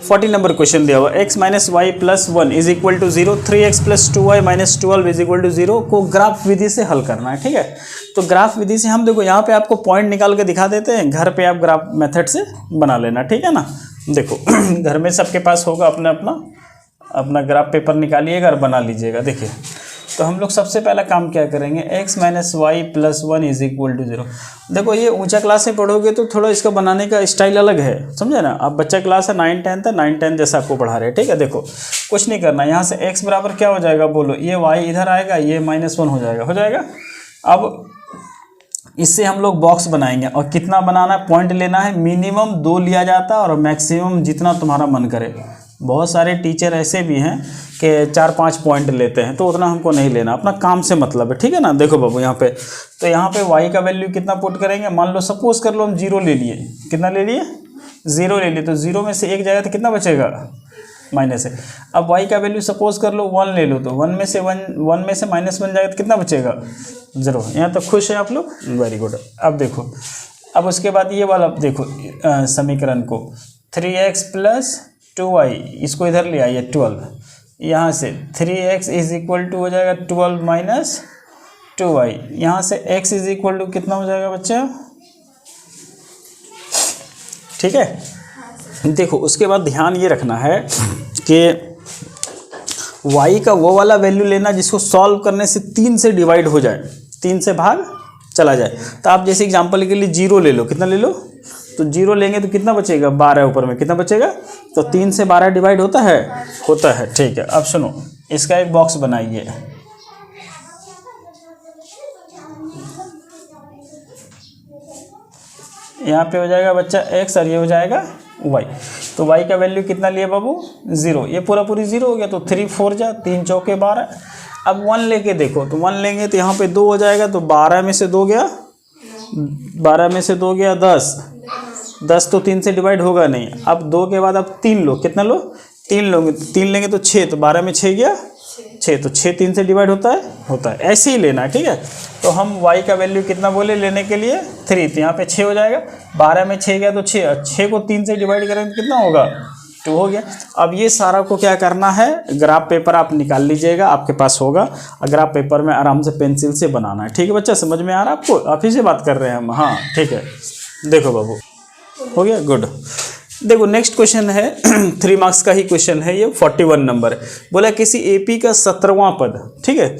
A: 40 नंबर क्वेश्चन दिया हुआ, x - y + 1 = 0, 3x + 2y - 12 = 0 को ग्राफ विधि से हल करना है, ठीक है। तो ग्राफ विधि से हम देखो यहाँ पे आपको पॉइंट निकाल के दिखा देते हैं, घर पे आप ग्राफ मेथड से बना लेना, ठीक है ना। देखो घर में सबके पास होगा अपना ग्राफ पेपर निकालिएगा और बना लीजिएगा। देखिए, तो हम लोग सबसे पहला काम क्या करेंगे, x - y + 1 = 0। देखो ये ऊंचा क्लास में पढ़ोगे तो थोड़ा इसका बनाने का स्टाइल अलग है, समझे ना। अब बच्चा क्लास है 9 10 था, 9 10 जैसा आपको पढ़ा रहे हैं, ठीक है। देखो कुछ नहीं करना, यहाँ से x बराबर क्या हो जाएगा, बोलो, ये y इधर आएगा, ये -1 हो जाएगा। अब इससे हम लोग बॉक्स बनाएंगे, और कितना बनाना है, पॉइंट लेना है। मिनिमम 2 लिया जाता है और मैक्सिमम जितना तुम्हारा मन करे। बहुत सारे टीचर ऐसे भी हैं कि 4-5 पॉइंट लेते हैं, तो उतना हमको नहीं लेना, अपना काम से मतलब है, ठीक है ना। देखो बाबू यहाँ पे, तो यहाँ पे y का वैल्यू कितना पुट करेंगे, मान लो सपोज कर लो हम 0 ले लिए, कितना ले लिए, 0 ले लिए, तो 0 में से 1 जाएगा तो कितना बचेगा, -1। अब y का वैल्यू सपोज कर लो 1 ले लो, तो 1 में से -1 जाएगा तो कितना बचेगा, 0। यहाँ तक खुश है आप लोग, वेरी गुड। अब देखो, अब उसके बाद ये वाला देखो समीकरण को, 3x + 2y, इसको इधर ले आइए 12, यहाँ से 3x = हो जाएगा 12 - 2y, यहाँ से x = कितना हो जाएगा बच्चा, ठीक है। देखो उसके बाद ध्यान ये रखना है कि y का वो वाला वैल्यू लेना जिसको सॉल्व करने से 3 से डिवाइड हो जाए, 3 से भाग चला जाए। तो आप जैसे एग्जांपल के लिए 0 ले लो, कितना ले लो, तो 0 लेंगे तो कितना बचेगा, 12, ऊपर में कितना बचेगा, तो 3 से 12 डिवाइड होता है, ठीक है। अब सुनो, इसका एक बॉक्स बनाइए, यहाँ पे हो जाएगा बच्चा x और ये हो जाएगा y। तो y का वैल्यू कितना लिया बाबू, 0, ये पूरी 0 हो गया, तो 3 4 जा 3 चौके 12। अब 1 लेके देखो, तो 1 लेंगे तो यहाँ पे 2 हो जाएगा, तो 12 में से 2 गया 10 तो 3 से डिवाइड होगा नहीं। अब 2 के बाद अब 3 लो, कितना लो, 3 लोगे, 3 लेंगे तो 6, तो 12 में 6 गया 6, तो 6 3 से डिवाइड होता है, ऐसे ही लेना है, ठीक है। तो हम y का वैल्यू कितना बोले लेने के लिए, 3, तो यहाँ पे 6 हो जाएगा, 12 में 6 गया तो 6, और 6 को 3 से डिवाइड करेंगे तो कितना होगा, 2 हो गया। अब ये सारा को क्या करना है, ग्राफ पेपर आप निकाल लीजिएगा, आपके पास होगा, ग्राफ पेपर में आराम से पेंसिल से बनाना है, ठीक है बच्चा, समझ में आ रहा है आपको, आप ही से बात कर रहे हैं हम, हाँ ठीक है। देखो बाबू हो गया, गुड। देखो नेक्स्ट क्वेश्चन है 3 मार्क्स का ही क्वेश्चन है ये, 41 नंबर। बोला किसी एपी का 17वां पद, ठीक है,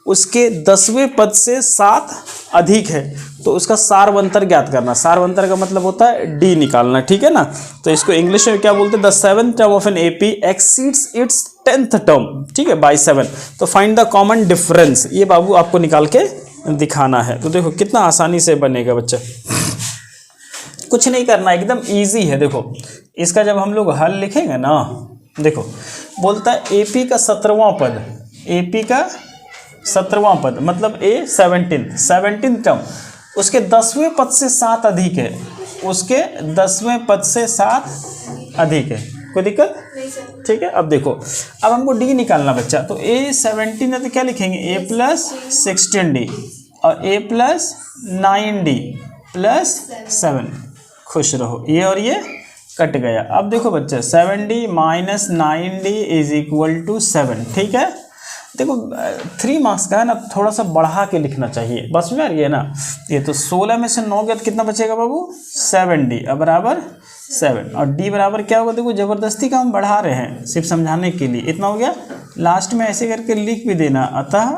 A: उसके 10वें पद से 7 अधिक है तो उसका सार्वंतर ज्ञात करना। सार्वंतर का मतलब होता है डी निकालना, ठीक है ना। तो इसको इंग्लिश में क्या बोलते हैं, the 7th term of an AP exceeds its 10th term, ठीक है, बाय 7। तो फाइंड द कॉमन डिफरेंस, ये बाबू आपको निकाल के दिखाना है। तो देखो कितना आसानी से बनेगा बच्चा, कुछ नहीं करना, एकदम ईजी है। देखो इसका जब हम लोग हल लिखेंगे ना, देखो बोलता है एपी का 17वां पद, एपी का 17वां पद मतलब ए 17th टर्म, उसके 10वें पद से 7 अधिक है, उसके 10वें पद से 7 अधिक है। कोई दिक्कत नहीं सर, ठीक है। अब देखो अब हमको डी निकालना बच्चा, तो ए 17 है तो क्या लिखेंगे, ए प्लस 16d और ए प्लस 9d प्लस 7। खुश रहो, ये और ये कट गया। अब देखो बच्चा 7d minus 9d is equal to 7, ठीक है। देखो 3 मार्क्स का है ना, थोड़ा सा बढ़ा के लिखना चाहिए, बस में आ रही है ना। ये तो 16 में से 9 गया तो कितना बचेगा बाबू, 7d अब बराबर 7 और d बराबर क्या होगा, देखो ज़बरदस्ती का हम बढ़ा रहे हैं सिर्फ समझाने के लिए, इतना हो गया। लास्ट में ऐसे करके लिख भी देना, अतः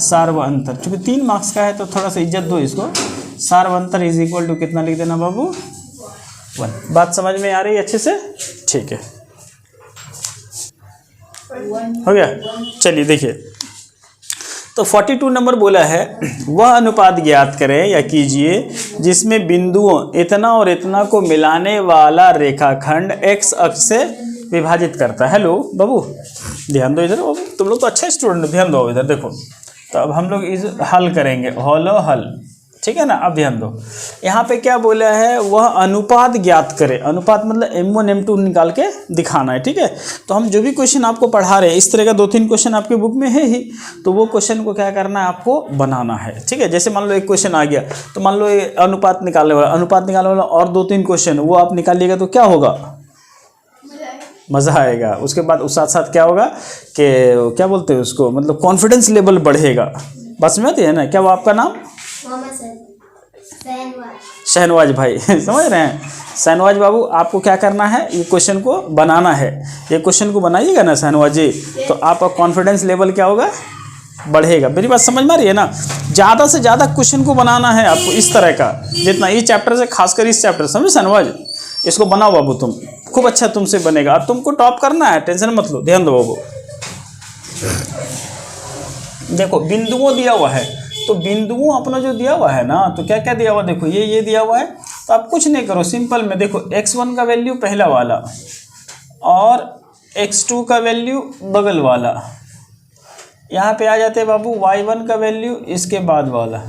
A: सार्वंतर, चूँकि 3 मार्क्स का है तो थोड़ा सा इज्जत दो इसको। सार्वंतर इज इक्वल टू कितना लिख देना बाबू, 1। बात समझ में आ रही है अच्छे से, ठीक है, हो गया। चलिए देखिए, तो 42 नंबर बोला है, वह अनुपात ज्ञात करें या कीजिए जिसमें बिंदुओं इतना और इतना को मिलाने वाला रेखाखंड एक्स अक्ष से विभाजित करता है। हेलो बाबू ध्यान दो इधर, बाबू तुम लोग तो अच्छे स्टूडेंट, ध्यान दो इधर देखो। तो अब हम लोग इस हल करेंगे, हॉलो हल, ठीक है ना। अब ध्यान दो, यहाँ पे क्या बोला है, वह अनुपात ज्ञात करे। अनुपात मतलब M1 M2 निकाल के दिखाना है, ठीक है। तो हम जो भी क्वेश्चन आपको पढ़ा रहे हैं, इस तरह का 2-3 क्वेश्चन आपके बुक में है ही, तो वो क्वेश्चन को क्या करना है, आपको बनाना है, ठीक है। जैसे मान लो एक क्वेश्चन आ गया, तो मान लो ये अनुपात निकालने वाला और 2-3 क्वेश्चन वो आप निकालिएगा तो क्या होगा, मज़ा आएगा। उसके बाद उस साथ साथ क्या होगा कि क्या बोलते हैं उसको, मतलब कॉन्फिडेंस लेवल बढ़ेगा। बस में आती है ना, क्या वो आपका नाम शहनवाज भाई समझ रहे हैं, शहनवाज बाबू आपको क्या करना है, ये क्वेश्चन को बनाना है। ये क्वेश्चन को बनाइएगा ना शहनवाज जी, तो आपका कॉन्फिडेंस लेवल क्या होगा, बढ़ेगा। मेरी बात समझ में आ रही है ना। ज़्यादा से ज़्यादा क्वेश्चन को बनाना है आपको इस तरह का, जितना इस चैप्टर से, खासकर इस चैप्टर, समझे शहनवाज, इसको बनाओ बाबू, तुम खूब अच्छा तुमसे बनेगा और तुमको टॉप करना है, टेंशन मत लो, ध्यान दो बाबू। देखो बिंदुओं दिया हुआ है, तो बिंदुओं अपना जो दिया हुआ है ना, तो क्या क्या दिया हुआ, देखो ये दिया हुआ है। तो आप कुछ नहीं करो, सिंपल में देखो x1 का वैल्यू पहला वाला और x2 का वैल्यू बगल वाला, यहाँ पे आ जाते हैं बाबू y1 का वैल्यू इसके बाद वाला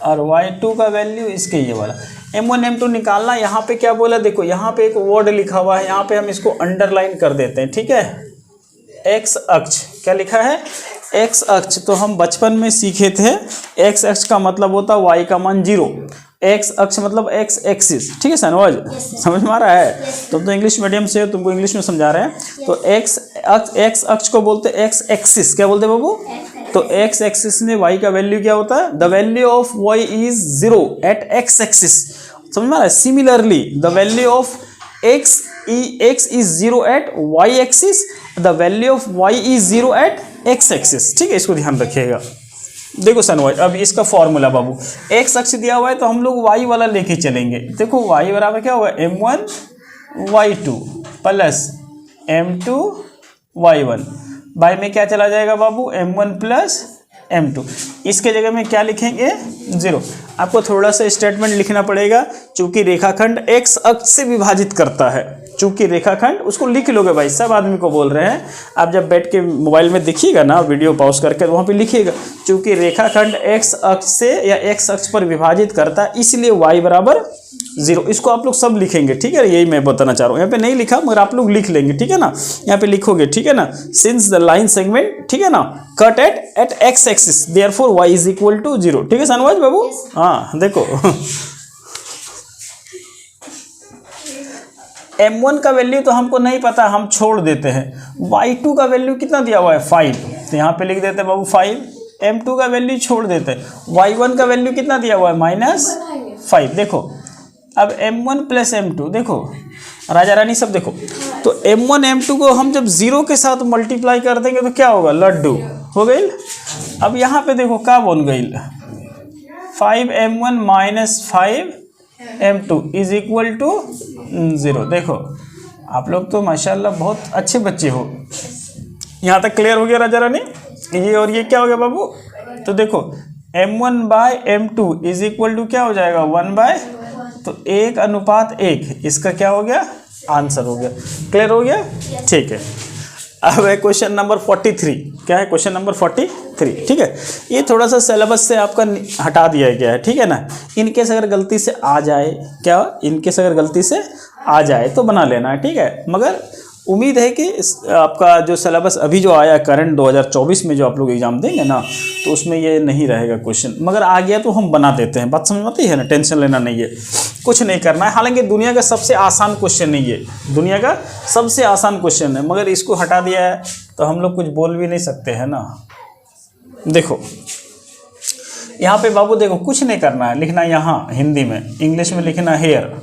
A: और y2 का वैल्यू इसके ये वाला। M1 M2 निकालना। यहाँ पे क्या बोला, देखो यहाँ पे एक वर्ड लिखा हुआ है, यहाँ पे हम इसको अंडरलाइन कर देते हैं, ठीक है। एक्स अक्ष, क्या लिखा है, एक्स अक्ष। तो हम बचपन में सीखे थे, एक्स अक्ष का मतलब होता है वाई का मान 0, एक्स अक्ष मतलब एक्स एक्सिस, ठीक है शहनवाज, समझ में आ रहा है। तुम तो इंग्लिश मीडियम से हो, तुमको इंग्लिश में समझा रहे हैं। तो एक्स अक्ष को बोलते हैं एक्स एक्सिस, क्या बोलते हैं बाबू, तो एक्स एक्सिस में वाई का वैल्यू क्या होता है, the value of y is 0 at x axis, समझ में आ रहा है। Similarly the value of x is 0 at y axis, the value of y is 0 at x axis, ठीक है। इसको ध्यान रखिएगा। देखो शहनवाज, अब इसका फॉर्मूला बाबू, x अक्ष दिया हुआ है तो हम लोग y वाला लेके चलेंगे। देखो y बराबर क्या होगा, m1 y2 plus m2 y1, by में क्या चला जाएगा बाबू, m1 प्लस m2। इसके जगह में क्या लिखेंगे, 0। आपको थोड़ा सा स्टेटमेंट लिखना पड़ेगा, चूंकि रेखाखंड x अक्ष से विभाजित करता है, चूंकि रेखाखंड, उसको लिख लोगे भाई, सब आदमी को बोल रहे हैं। आप जब बैठ के मोबाइल में देखिएगा ना, वीडियो पॉज करके, वहाँ पे लिखिएगा, चूंकि रेखाखंड x अक्ष से या x अक्ष पर विभाजित करता है, इसलिए y बराबर 0। इसको आप लोग सब लिखेंगे, ठीक है। यही मैं बताना चाह रहा हूँ, यहाँ पे नहीं लिखा मगर आप लोग लिख लेंगे, ठीक है ना। यहाँ पे लिखोगे, ठीक है ना, सिंस द लाइन सेगमेंट, ठीक है ना, cut at x axis, therefore y is equal to 0, ठीक है शहनवाज बाबू। हाँ देखो m1 का वैल्यू तो हमको नहीं पता, हम छोड़ देते हैं। y2 का वैल्यू कितना दिया हुआ है, 5, तो यहाँ पे लिख देते हैं बाबू 5। m2 का वैल्यू छोड़ देते हैं। y1 का वैल्यू कितना दिया हुआ है, -5। देखो अब m1 प्लस m2, देखो राजा रानी सब देखो, तो m1 m2 को हम जब 0 के साथ मल्टीप्लाई कर देंगे तो क्या होगा, लड्डू, हो गई। अब यहाँ पे देखो क्या बन गई, 5m1 minus 5m2 is equal to 0। देखो आप लोग तो माशाल्लाह बहुत अच्छे बच्चे हो, यहाँ तक क्लियर हो गया जरा नहीं, ये और ये क्या हो गया बाबू। तो देखो m1 bye m2 is equal to क्या हो जाएगा 1 बाय, तो 1:1, इसका क्या हो गया आंसर हो गया। क्लियर हो गया, ठीक है। अब है क्वेश्चन नंबर 43। क्या है क्वेश्चन नंबर 43, ठीक है। ये थोड़ा सा सिलेबस से आपका हटा दिया गया है, ठीक है ना। इनकेस अगर गलती से आ जाए, क्या इनकेस अगर गलती से आ जाए तो बना लेना है, ठीक है। मगर उम्मीद है कि आपका जो सिलेबस अभी जो आया करंट 2024 में जो आप लोग एग्जाम देंगे ना, तो उसमें ये नहीं रहेगा क्वेश्चन, मगर आ गया तो हम बना देते हैं। बात समझ में आती है ना, टेंशन लेना नहीं है, कुछ नहीं करना है। हालांकि दुनिया का सबसे आसान क्वेश्चन नहीं है, दुनिया का सबसे आसान क्वेश्चन है, मगर इसको हटा दिया है तो हम लोग कुछ बोल भी नहीं सकते हैं ना। देखो यहाँ पे बाबू देखो कुछ नहीं करना है, लिखना यहाँ हिंदी में, इंग्लिश में लिखना हेयर।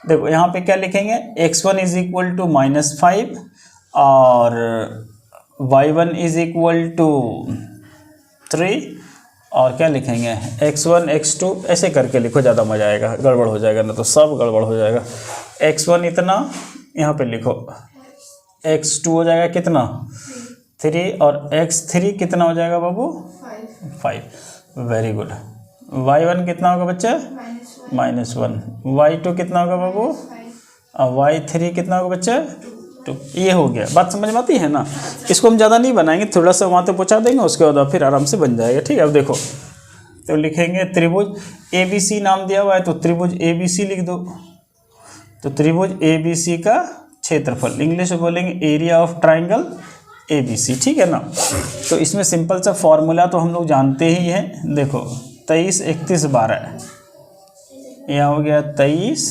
A: देखो यहाँ पे क्या लिखेंगे, x1 इज इक्वल टू -5 और y1 इज इक्वल टू 3 और क्या लिखेंगे x1 x2, ऐसे करके लिखो, ज़्यादा मज़ा आएगा, गड़बड़ हो जाएगा ना तो सब गड़बड़ हो जाएगा। x1 इतना यहाँ पे लिखो, x2 हो जाएगा कितना 3 और x3 कितना हो जाएगा बाबू 5। Very good. y1 कितना होगा बच्चा -1, y2 कितना होगा बाबू और y3 कितना होगा बच्चा 2। ये हो गया, बात समझ में आती है ना। इसको हम ज़्यादा नहीं बनाएंगे, थोड़ा सा वहाँ तक पहुँचा देंगे, उसके बाद फिर आराम से बन जाएगा, ठीक है। अब देखो तो लिखेंगे त्रिभुज ABC नाम दिया हुआ है, तो त्रिभुज ABC लिख दो। तो त्रिभुज ABC का क्षेत्रफल, इंग्लिश में बोलेंगे एरिया ऑफ ट्राइंगल ABC, ठीक है ना। तो इसमें सिंपल सा फॉर्मूला तो हम लोग जानते ही हैं। देखो 23 31 12, यह हो गया 23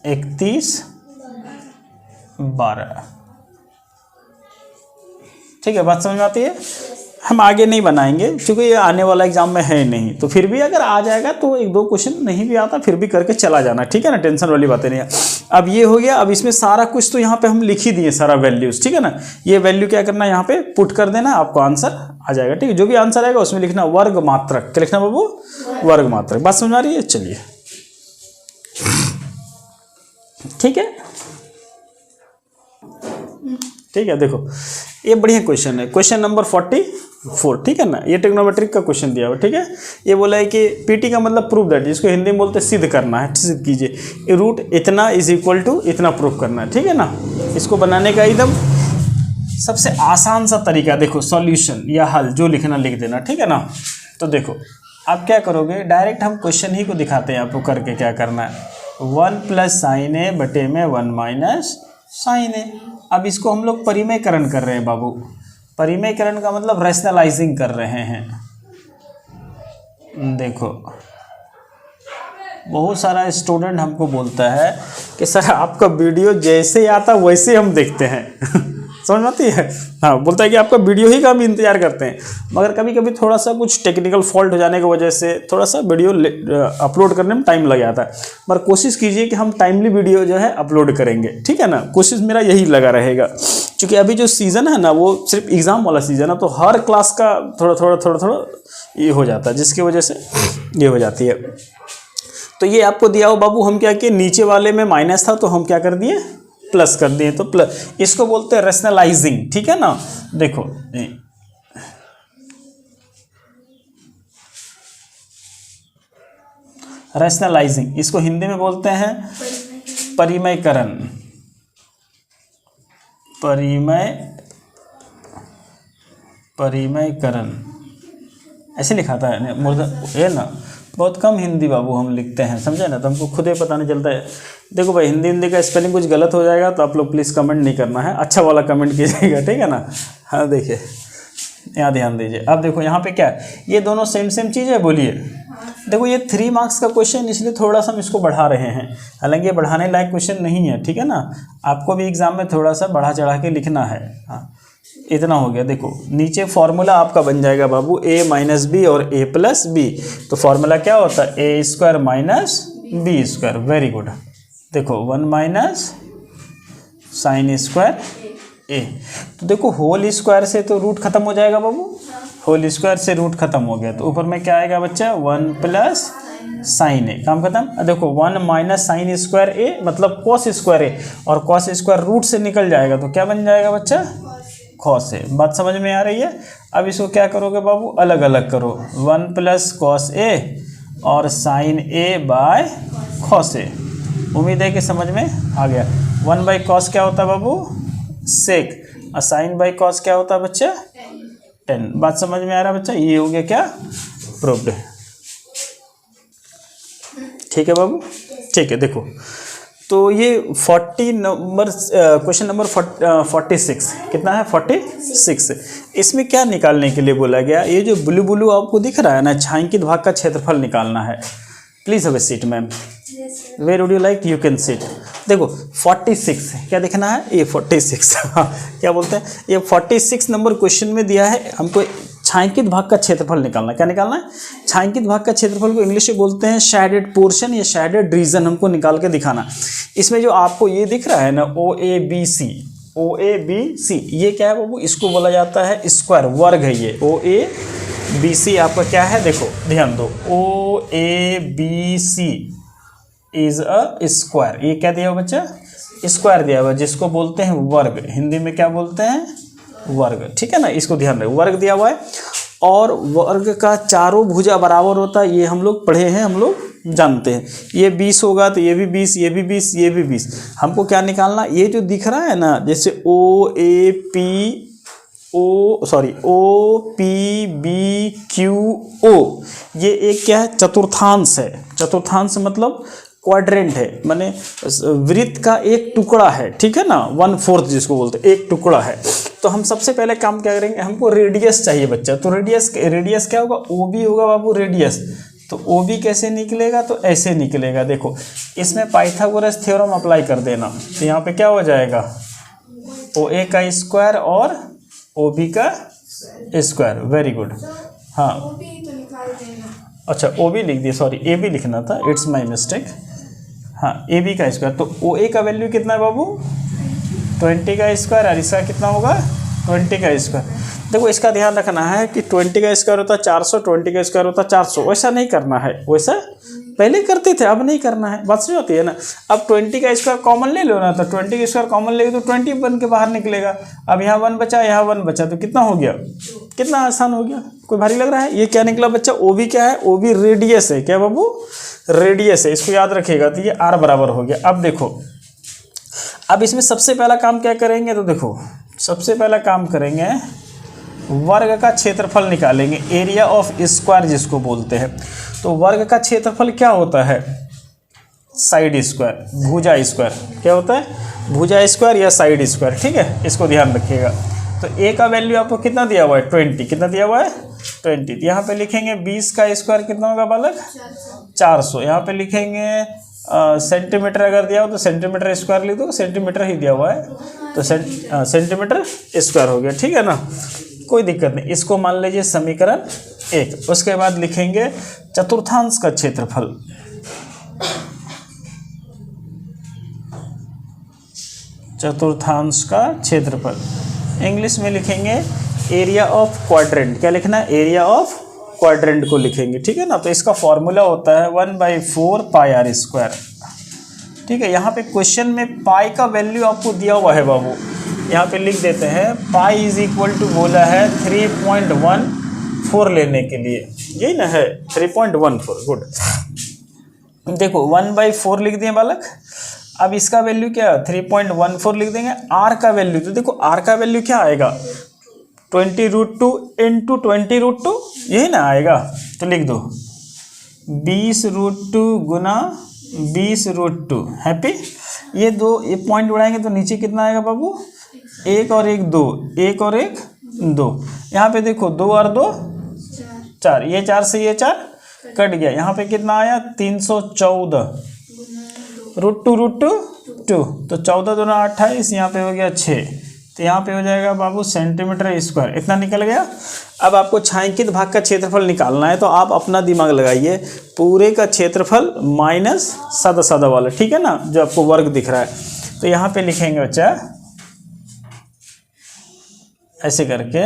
A: 31 12, ठीक है। बात समझ में आती है। हम आगे नहीं बनाएंगे क्योंकि ये आने वाला एग्जाम में है नहीं, तो फिर भी अगर आ जाएगा तो एक दो क्वेश्चन नहीं भी आता फिर भी करके चला जाना, ठीक है ना, टेंशन वाली बातें नहीं है। अब ये हो गया। अब इसमें सारा कुछ तो यहाँ पे हम लिख ही दिए, सारा वैल्यूज, ठीक है ना। ये वैल्यू क्या करना है यहाँ पे पुट कर देना, आपको आंसर आ जाएगा, ठीक है। जो भी आंसर आएगा उसमें लिखना वर्ग मात्रक, क्या लिखना बाबू वर्ग मात्रक। बात समझ आ रही है, चलिए ठीक है, ठीक है। देखो ये बढ़िया क्वेश्चन है, क्वेश्चन नंबर 44, ठीक है ना। ये ट्रिग्नोमेट्रिक का क्वेश्चन दिया हुआ, ठीक है। ये बोला है कि पीटी का मतलब प्रूफ दैट, जिसको हिंदी में बोलते हैं सिद्ध करना है, सिद्ध कीजिए। रूट इतना इज इक्वल टू इतना प्रूफ करना है, ठीक है ना। इसको बनाने का एकदम सबसे आसान सा तरीका, देखो सॉल्यूशन या हल जो लिखना लिख देना, ठीक है ना। तो देखो आप क्या करोगे, डायरेक्ट हम क्वेश्चन ही को दिखाते हैं आपको करके क्या करना है। 1 + sin a बटे में 1 - sin a। अब इसको हम लोग परिमेयकरण कर रहे हैं बाबू। परिमेयकरण का मतलब रैशनलाइजिंग कर रहे हैं। देखो बहुत सारा स्टूडेंट हमको बोलता है कि सर आपका वीडियो जैसे आता वैसे हम देखते हैं समझ में आती है। हाँ, बोलता है कि आपका वीडियो ही का हम इंतजार करते हैं, मगर कभी कभी थोड़ा सा कुछ टेक्निकल फॉल्ट हो जाने की वजह से थोड़ा सा वीडियो अपलोड करने में टाइम लग जाता है। पर कोशिश कीजिए कि हम टाइमली वीडियो जो है अपलोड करेंगे, ठीक है ना। कोशिश मेरा यही लगा रहेगा, क्योंकि अभी जो सीज़न है ना वो सिर्फ एग्ज़ाम वाला सीज़न है, तो हर क्लास का थोड़ा ये हो जाता है, जिसकी वजह से ये हो जाती है। तो ये आपको दिया हो बाबू, हम क्या किए, नीचे वाले में माइनस था तो हम क्या कर दिए प्लस कर दिए, तो प्लस, इसको बोलते हैं रैशनलाइजिंग, ठीक है ना। देखो रैशनलाइजिंग, इसको हिंदी में बोलते हैं परिमेयकरण। परिमेयकरण ऐसे लिखा था ये ना। बहुत कम हिंदी बाबू हम लिखते हैं, समझे ना, तो हमको खुद ही पता नहीं चलता है। देखो भाई हिंदी का स्पेलिंग कुछ गलत हो जाएगा तो आप लोग प्लीज़ कमेंट नहीं करना है, अच्छा वाला कमेंट कीजिएगा, ठीक है ना। हाँ देखिए यहाँ ध्यान दीजिए। अब देखो यहाँ पे क्या है, ये दोनों सेम चीज़ है, बोलिए। देखो ये 3 मार्क्स का क्वेश्चन, इसलिए थोड़ा सा हम इसको बढ़ा रहे हैं, हालांकि ये बढ़ाने लायक क्वेश्चन नहीं है, ठीक है ना। आपको भी एग्जाम में थोड़ा सा बढ़ा चढ़ा के लिखना है। हाँ इतना हो गया। देखो नीचे फॉर्मूला आपका बन जाएगा बाबू a - b और a + b। तो फॉर्मूला क्या होता है, a² - b²। Very good. देखो 1 - sin² ए। तो देखो होल स्क्वायर से तो रूट खत्म हो जाएगा बाबू, होल स्क्वायर से रूट खत्म हो गया, तो ऊपर में क्या आएगा बच्चा 1 प्लस साइन ए, काम खत्म। देखो 1 माइनस साइन स्क्वायर ए मतलब कॉस स्क्वायर ए, और कॉस स्क्वायर रूट से निकल जाएगा तो क्या बन जाएगा बच्चा कॉस ए। बात समझ में आ रही है। अब इसको क्या करोगे बाबू, अलग अलग करो, 1 प्लस कॉस ए और sign A by cos A. उम्मीद है कि समझ में आ गया। 1 बाई कॉस क्या होता है बाबू सेक, और साइन बाई कॉस क्या होता है बच्चा 10। बात समझ में आ रहा है बच्चा, ये हो गया क्या प्रूव्ड। ठीक है बाबू, ठीक है। देखो तो ये 40 नंबर क्वेश्चन नंबर 46 कितना है 46। इसमें क्या निकालने के लिए बोला गया, ये जो ब्लू ब्लू आपको दिख रहा है ना, छायांकित भाग का क्षेत्रफल निकालना है। Please have a seat ma'am, where would you like, you can seat. देखो 46 क्या देखना है, ये 46 क्या बोलते हैं, ये 46 नंबर क्वेश्चन में दिया है हमको छायांकित भाग का क्षेत्रफल निकालना। क्या निकालना है, छायांकित भाग का क्षेत्रफल को इंग्लिश में बोलते हैं शेडेड पोर्शन या शेडेड रीजन, हमको निकाल के दिखाना। इसमें जो आपको ये दिख रहा है ना OABC, OABC ये क्या है बाबू, इसको बोला जाता है स्क्वायर, वर्ग है ये। OABC आपका क्या है, देखो ध्यान दो, OABC इज अ स्क्वायर। ये क्या दिया हुआ बच्चा, स्क्वायर दिया हुआ, जिसको बोलते हैं वर्ग, हिंदी में क्या बोलते हैं वर्ग। ठीक है ना, इसको ध्यान रहे, वर्ग दिया हुआ है। और वर्ग का चारों भुजा बराबर होता है, ये हम लोग पढ़े हैं, हम लोग जानते हैं। ये 20 होगा तो ये भी 20, ये भी 20, ये भी 20। हमको क्या निकालना, ये जो दिख रहा है ना, जैसे OPBQO, ये एक क्या है चतुर्थांश है। चतुर्थांश मतलब क्वाड्रेंट है, माने वृत्त का एक टुकड़ा है। ठीक है ना, 1/4 जिसको बोलते हैं, एक टुकड़ा है। तो हम सबसे पहले काम क्या करेंगे, हमको रेडियस चाहिए बच्चा। तो रेडियस क्या होगा, OB होगा बाबू रेडियस। तो OB कैसे निकलेगा, तो ऐसे निकलेगा। देखो इसमें पाइथागोरस थ्योरम अप्लाई कर देना, तो यहाँ पे क्या हो जाएगा OA का स्क्वायर और OB का स्क्वायर। Very good. हाँ अच्छा OB लिख दिया, सॉरी AB लिखना था, इट्स माय मिस्टेक। हाँ AB का स्क्वायर, तो OA का वैल्यू कितना है बाबू 20 का स्क्वायर, और इसका कितना होगा 20 का स्क्वायर। देखो इसका ध्यान रखना है कि 20 का स्क्वायर होता है 400, 20 का स्क्वायर होता है 400। वैसा नहीं करना है, वैसा पहले करते थे, अब नहीं करना है। बात समझ आती है ना। अब 20 का स्क्वायर कॉमन ले लो ना, तो 20 का स्क्वायर कॉमन लेगे तो 20 बन के बाहर निकलेगा। अब यहाँ 1 बचा, यहाँ 1 बचा, तो कितना हो गया, कितना आसान हो गया। कोई भारी लग रहा है, ये क्या निकला बच्चा OB क्या है, OB रेडियस है। क्या बाबू रेडियस है, इसको याद रखिएगा। तो ये R बराबर हो गया। अब देखो, अब इसमें सबसे पहला काम क्या करेंगे, तो देखो सबसे पहला काम करेंगे वर्ग का क्षेत्रफल निकालेंगे, एरिया ऑफ स्क्वायर जिसको बोलते हैं। तो वर्ग का क्षेत्रफल क्या होता है, साइड स्क्वायर, भुजा स्क्वायर। क्या होता है, भुजा स्क्वायर या साइड स्क्वायर। ठीक है, इसको ध्यान रखिएगा। तो A का वैल्यू आपको कितना दिया हुआ है 20, कितना दिया हुआ है 20। यहाँ पे लिखेंगे 20 का स्क्वायर कितना होगा बालक 400। यहाँ पे लिखेंगे सेंटीमीटर अगर दिया हो तो सेंटीमीटर स्क्वायर लिख दो, सेंटीमीटर ही दिया हुआ है तो सेंटीमीटर स्क्वायर हो गया। ठीक है ना, कोई दिक्कत नहीं। इसको मान लीजिए समीकरण 1। उसके बाद लिखेंगे चतुर्थांश का क्षेत्रफल। चतुर्थांश का क्षेत्रफल इंग्लिश में लिखेंगे एरिया ऑफ क्वाड्रेंट। क्या लिखना है, एरिया ऑफ क्वाड्रेंट को लिखेंगे। ठीक है ना, तो इसका फॉर्मूला होता है 1/4 पाई r स्क्वायर। ठीक है, यहाँ पे क्वेश्चन में पाई का वैल्यू आपको दिया हुआ है बाबू, यहाँ पे लिख देते हैं पाई इज इक्वल टू बोला है 3.14 लेने के लिए, यही ना है 3.14। गुड, देखो 1/4 लिख दिए बालक। अब इसका वैल्यू क्या 3.14 लिख देंगे। r का वैल्यू, तो देखो r का वैल्यू क्या आएगा 20√2 इंटू 20√2, यही ना आएगा। तो लिख दो 20√2 गुना 20√2। हैप्पी, ये दो ये पॉइंट उड़ाएंगे तो नीचे कितना आएगा बाबू 1 और 1 2, 1 और 1 2। यहाँ पे देखो 2 और 2 4, ये 4 से ये 4 कट गया। यहाँ पे कितना आया 314 √2 2, तो 14 दूना 28, यहाँ पे हो गया 6। तो यहाँ पे हो जाएगा बाबू सेंटीमीटर स्क्वायर, इतना निकल गया। अब आपको छायांकित भाग का क्षेत्रफल निकालना है, तो आप अपना दिमाग लगाइए, पूरे का क्षेत्रफल माइनस सादा सादा वाला, ठीक है ना, जो आपको वर्ग दिख रहा है। तो यहाँ पे लिखेंगे बच्चा ऐसे करके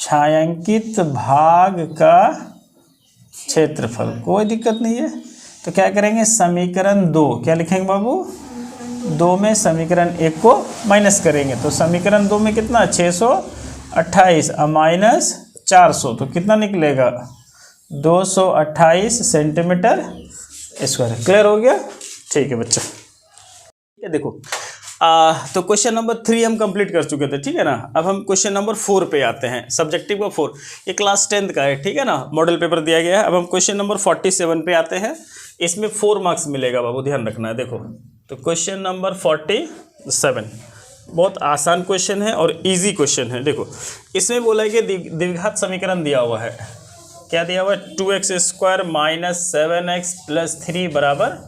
A: छायांकित भाग का क्षेत्रफल, कोई दिक्कत नहीं है। तो क्या करेंगे, समीकरण 2 क्या लिखेंगे बाबू, 2 में समीकरण 1 को माइनस करेंगे। तो समीकरण 2 में कितना, 628 माइनस 400, तो कितना निकलेगा, 228 सेंटीमीटर स्क्वायर। क्लियर हो गया, ठीक है बच्चा। ये देखो तो क्वेश्चन नंबर 3 हम कंप्लीट कर चुके थे, ठीक है ना। अब हम क्वेश्चन नंबर 4 पे आते हैं, सब्जेक्टिव का 4, ये क्लास 10th का है, ठीक है ना, मॉडल पेपर दिया गया है। अब हम क्वेश्चन नंबर 47 पे आते हैं, इसमें 4 मार्क्स मिलेगा बाबू, ध्यान रखना है। देखो तो क्वेश्चन नंबर 47 बहुत आसान क्वेश्चन है और इजी क्वेश्चन है। देखो इसमें बोला है कि द्विघात समीकरण दिया हुआ है, क्या दिया हुआ है, 2x² माइनस 7x प्लस 3 बराबर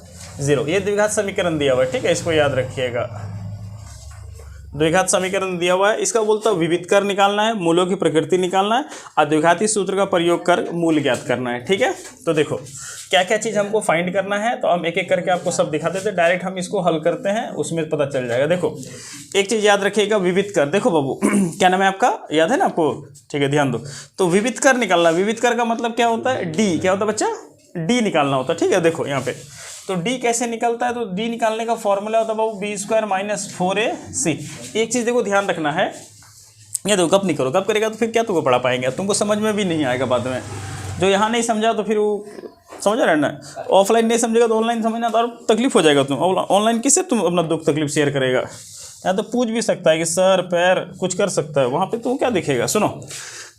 A: 0, ये द्विघात समीकरण दिया हुआ है, ठीक है, इसको याद रखिएगा। द्विघात समीकरण दिया हुआ है, इसका बोलता है विविध कर निकालना है, मूलों की प्रकृति निकालना है और द्विघाती सूत्र का प्रयोग कर मूल ज्ञात करना है, ठीक है। तो देखो क्या क्या चीज़ हमको फाइंड करना है, तो हम एक एक करके आपको सब दिखा देते हैं, डायरेक्ट हम इसको हल करते हैं, उसमें पता चल जाएगा। देखो एक चीज़ याद रखिएगा, विविध कर, देखो बाबू क्या नाम है आपका, याद है ना आपको, ठीक है, ध्यान दो। तो विविध कर निकालना, विविध कर का मतलब क्या होता है, डी, क्या होता है बच्चा, डी निकालना होता है, ठीक है। देखो यहाँ पे तो d कैसे निकलता है, तो d निकालने का फॉर्मूला होता है बाबू b² माइनस 4ac। एक चीज़ देखो ध्यान रखना है, ये देखो गप नहीं करो, गप करेगा तो फिर क्या तुमको पढ़ा पाएंगे, तुमको समझ में भी नहीं आएगा बाद में। जो यहाँ नहीं समझा तो फिर वो समझ रहे ना, ऑफलाइन नहीं समझेगा तो ऑनलाइन समझना तो और तकलीफ हो जाएगा। तुम ऑनलाइन किससे तुम अपना दुख तकलीफ शेयर करेगा, या तो पूछ भी सकता है कि सर पैर कुछ कर सकता है, वहाँ पे तुम क्या दिखेगा। सुनो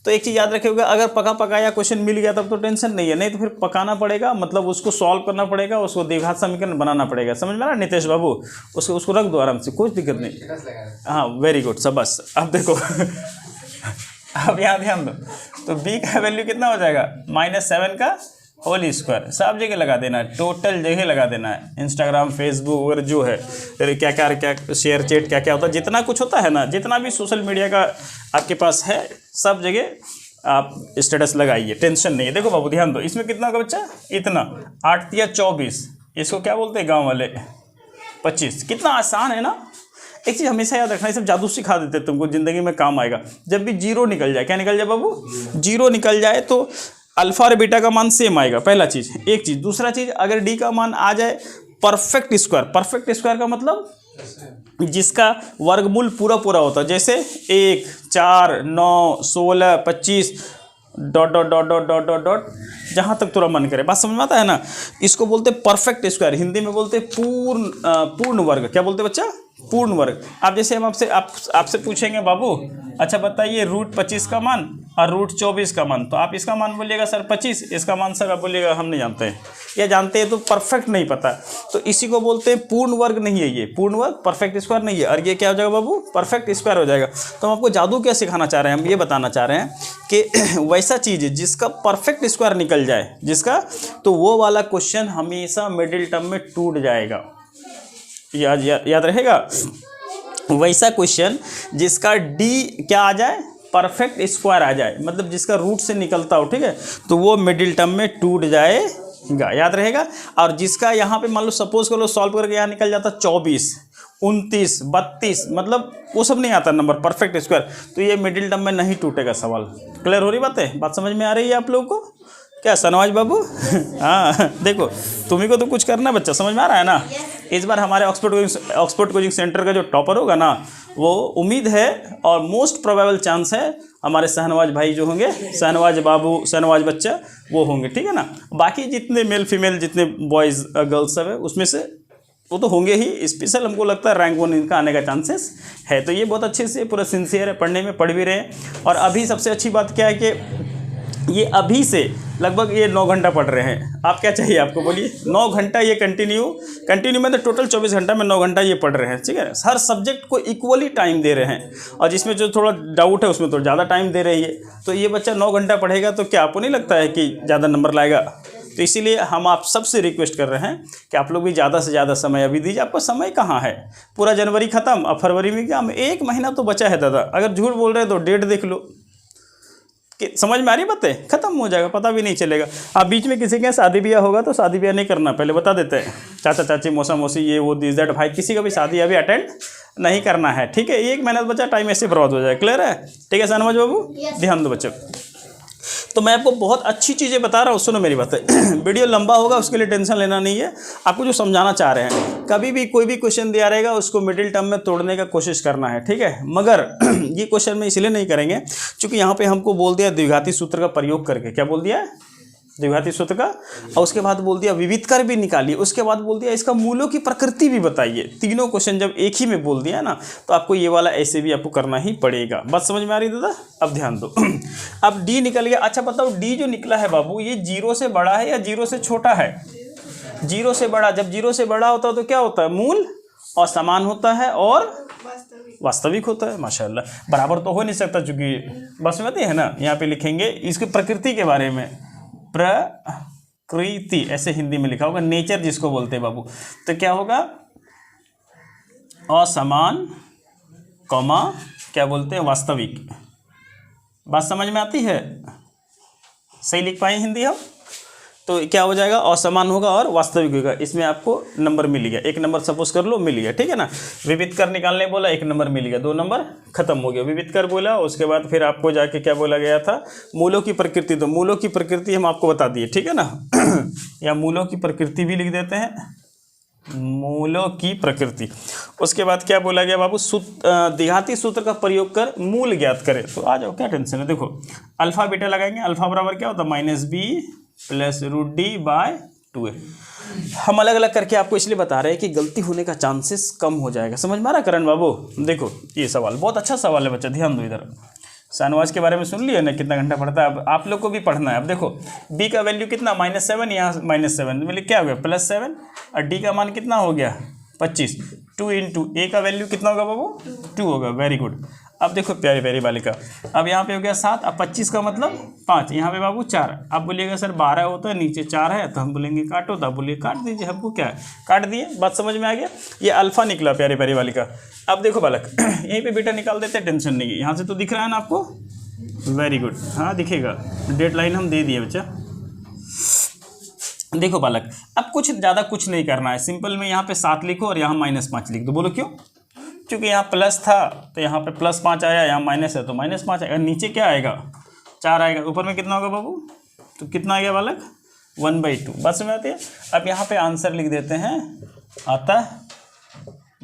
A: तो एक चीज़ याद रखिएगा, अगर पका पकाया क्वेश्चन मिल गया तब तो टेंशन नहीं है, नहीं तो फिर पकाना पड़ेगा, मतलब उसको सॉल्व करना पड़ेगा, उसको द्विघात समीकरण बनाना पड़ेगा, समझ में आ रहा नितेश बाबू, उसको रख दो आराम से, कुछ दिक्कत नहीं। हाँ वेरी गुड, सब बस। अब देखो अब यहाँ ध्यान दो, तो b का वैल्यू कितना हो जाएगा, -7 का होल स्क्वायर, सब जगह लगा देना है, टोटल जगह लगा देना है, इंस्टाग्राम फेसबुक वगैरह जो है, क्या क्या शेयर चैट क्या क्या होता है, जितना कुछ होता है ना, जितना भी सोशल मीडिया का आपके पास है, सब जगह आप स्टेटस लगाइए, टेंशन नहीं है। देखो बाबू ध्यान दो, इसमें कितना होगा बच्चा, इतना 8 या 24, इसको क्या बोलते हैं गाँव वाले 25, कितना आसान है ना। एक चीज़ हमेशा याद रखना, ये सब जादू सिखा देते हैं तुमको, ज़िंदगी में काम आएगा। जब भी जीरो निकल जाए, क्या निकल जाए बाबू, जीरो निकल जाए तो अल्फा और बीटा का मान सेम आएगा, पहला चीज़, एक चीज़। दूसरा चीज़, अगर डी का मान आ जाए परफेक्ट स्क्वायर, परफेक्ट स्क्वायर का मतलब जिसका वर्गमूल पूरा पूरा होता है, जैसे 1, 4, 9, 16, 25 ... जहाँ तक तुरा मन करे, बात समझ में आता है ना। इसको बोलते परफेक्ट स्क्वायर, हिंदी में बोलते पूर्ण वर्ग, क्या बोलते बच्चा, पूर्ण वर्ग। अब जैसे हम आपसे पूछेंगे बाबू, अच्छा बताइए √25 का मान और √24 का मान, तो आप इसका मान बोलिएगा सर 25, इसका मान सर आप बोलिएगा हम नहीं जानते हैं, या जानते हैं तो परफेक्ट नहीं पता, तो इसी को बोलते हैं पूर्ण वर्ग नहीं है, ये पूर्ण वर्ग परफेक्ट स्क्वायर नहीं है, और ये क्या हो जाएगा बाबू, परफेक्ट स्क्वायर हो जाएगा। तो हम आपको जादू क्या सिखाना चाह रहे हैं, हम ये बताना चाह रहे हैं कि वैसा चीज़ जिसका परफेक्ट स्क्वायर निकल जाए, जिसका, तो वो वाला क्वेश्चन हमेशा मिडिल टर्म में टूट जाएगा, याद रहेगा। वैसा क्वेश्चन जिसका डी क्या आ जाए, परफेक्ट स्क्वायर आ जाए, मतलब जिसका रूट से निकलता हो, ठीक है, तो वो मिडिल टर्म में टूट जाएगा, याद रहेगा। और जिसका यहाँ पे मान लो सपोज कर लो सॉल्व करके यहाँ निकल जाता 24, 29, 32, मतलब वो सब नहीं आता नंबर परफेक्ट स्क्वायर, तो ये मिडिल टर्म में नहीं टूटेगा सवाल। क्लियर हो रही बात है, बात समझ में आ रही है आप लोगों को, क्या सनवाज बाबू? हाँ देखो तुम्ही को तो कुछ करना बच्चा, समझ में आ रहा है ना। इस बार हमारे ऑक्सफोर्ड कोचिंग सेंटर का जो टॉपर होगा ना, वो उम्मीद है और मोस्ट प्रोबेबल चांस है हमारे शहनवाज भाई जो होंगे, शहनवाज बाबू, शहनवाज बच्चा, वो होंगे, ठीक है ना। बाकी जितने मेल फीमेल जितने बॉयज़ गर्ल्स सब है उसमें से वो तो होंगे ही, स्पेशल हमको लगता है रैंक 1 इनका आने का चांसेस है। तो ये बहुत अच्छे से पूरा सिंसियर है, पढ़ने में पढ़ भी रहे हैं। और अभी सबसे अच्छी बात क्या है कि ये अभी से लगभग ये 9 घंटा पढ़ रहे हैं। आप क्या चाहिए आपको, बोलिए। 9 घंटा ये कंटिन्यू में, तो टोटल 24 घंटा में 9 घंटा ये पढ़ रहे हैं, ठीक है। हर सब्जेक्ट को इक्वली टाइम दे रहे हैं, और जिसमें जो थोड़ा डाउट है उसमें तो ज़्यादा टाइम दे रही है। तो ये बच्चा 9 घंटा पढ़ेगा तो क्या आपको नहीं लगता है कि ज़्यादा नंबर लाएगा? तो इसीलिए हम आप सबसे रिक्वेस्ट कर रहे हैं कि आप लोग भी ज़्यादा से ज़्यादा समय अभी दीजिए। आपका समय कहाँ है, पूरा जनवरी ख़त्म, अब फरवरी में क्या, 1 महीना तो बचा है दादा। अगर झूठ बोल रहे हैं तो डेट देख लो, कि समझ में आ रही बातें, खत्म हो जाएगा, पता भी नहीं चलेगा। आप बीच में किसी के यहाँ शादी ब्याह होगा तो शादी ब्याह नहीं करना, पहले बता देते हैं, चाचा चाची मौसा मौसी ये वो दिस दैट, भाई किसी का भी शादी अभी अटेंड नहीं करना है, ठीक है। एक महीना बच्चा टाइम ऐसे बर्बाद हो जाए, क्लियर है, ठीक है शाहनवाज बाबू, ध्यान दो बच्चों। तो मैं आपको बहुत अच्छी चीज़ें बता रहा हूँ, सुनो मेरी बातें। वीडियो लंबा होगा उसके लिए टेंशन लेना नहीं है, आपको जो समझाना चाह रहे हैं, कभी भी कोई भी क्वेश्चन दिया रहेगा उसको मिडिल टर्म में तोड़ने का कोशिश करना है, ठीक है। मगर ये क्वेश्चन में इसलिए नहीं करेंगे क्योंकि यहाँ पे हमको बोल दिया द्विघाती सूत्र का प्रयोग करके, क्या बोल दिया है, द्विघाती सूत्र का, और उसके बाद बोल दिया विविध कर भी निकालिए, उसके बाद बोल दिया इसका मूलों की प्रकृति भी बताइए। तीनों क्वेश्चन जब एक ही में बोल दिया ना तो आपको ये वाला ऐसे भी आपको करना ही पड़ेगा। बात समझ में आ रही दादा, अब ध्यान दो। अब डी निकल गया, अच्छा बताओ डी जो निकला है बाबू ये 0 से बड़ा है या 0 से छोटा है? 0 से बड़ा। जब 0 से बड़ा होता है तो क्या होता है, मूल असमान होता है और वास्तविक होता है। माशाल्लाह, बराबर तो हो नहीं सकता चूंकि बस में है ना, यहाँ पे लिखेंगे इसकी प्रकृति के बारे में, प्रकृति ऐसे हिंदी में लिखा होगा, नेचर जिसको बोलते हैं बाबू, तो क्या होगा, असमान कॉमा क्या बोलते हैं, वास्तविक। बात समझ में आती है, सही लिख पाए हिंदी हम? तो क्या हो जाएगा, असमान होगा और वास्तविक होगा। इसमें आपको नंबर मिल गया, 1 नंबर सपोज कर लो मिल गया, ठीक है ना। विविध कर निकालने बोला, 1 नंबर मिल गया, 2 नंबर खत्म हो गया। विविध कर बोला, उसके बाद फिर आपको जाके क्या बोला गया था, मूलों की प्रकृति। तो मूलों की प्रकृति हम आपको बता दिए, ठीक है ना। या मूलों की प्रकृति भी लिख देते हैं, मूलों की प्रकृति। उसके बाद क्या बोला गया बाबू, द्विघाती सूत्र का प्रयोग कर मूल ज्ञात करें। तो आ जाओ, क्या टेंशन है, देखो अल्फा बीटा लगाएंगे, अल्फा बराबर क्या होता है, -b प्लस √d/2a। हम अलग अलग करके आपको इसलिए बता रहे हैं कि गलती होने का चांसेस कम हो जाएगा। समझ में आ रहा करण बाबू? देखो ये सवाल बहुत अच्छा सवाल है बच्चा, ध्यान दो इधर। शाहनवाज के बारे में सुन लिया ना, कितना घंटा पढ़ता है, अब आप लोग को भी पढ़ना है। अब देखो b का वैल्यू कितना, -7, यहाँ -7 मतलब क्या हो गया, +7, और d का मान कितना हो गया, 25। 2 × a का वैल्यू कितना होगा बाबू, 2 होगा, वेरी गुड। अब देखो प्यारी प्यारी बालिका, अब यहाँ पे हो गया 7, अब 25 का मतलब 5, यहाँ पे बाबू 4। अब बोलिएगा सर 12 होता है, नीचे 4 है, तो हम बोलेंगे काटो, तो आप बोलिए काट दीजिए, हमको क्या है, काट दिए। बात समझ में आ गया, ये अल्फा निकला प्यारी प्यारी बालिका। अब देखो बालक, यहीं पे बेटा निकाल देते हैं, टेंशन नहीं है। यहाँ से तो दिख रहा है ना आपको, वेरी गुड, हाँ दिखेगा, डेडलाइन हम दे दिए बच्चा। देखो बालक, अब कुछ ज़्यादा कुछ नहीं करना है, सिंपल में यहाँ पे 7 लिखो और यहाँ -5 लिख दो। बोलो क्यों? क्योंकि यहाँ प्लस था तो यहाँ पे +5 आया, यहाँ माइनस है तो -5 आएगा, नीचे क्या आएगा, 4 आएगा, ऊपर में कितना होगा बाबू, तो कितना आ गया बालक, 1/2। बस में आती है। अब यहाँ पे आंसर लिख देते हैं, अतः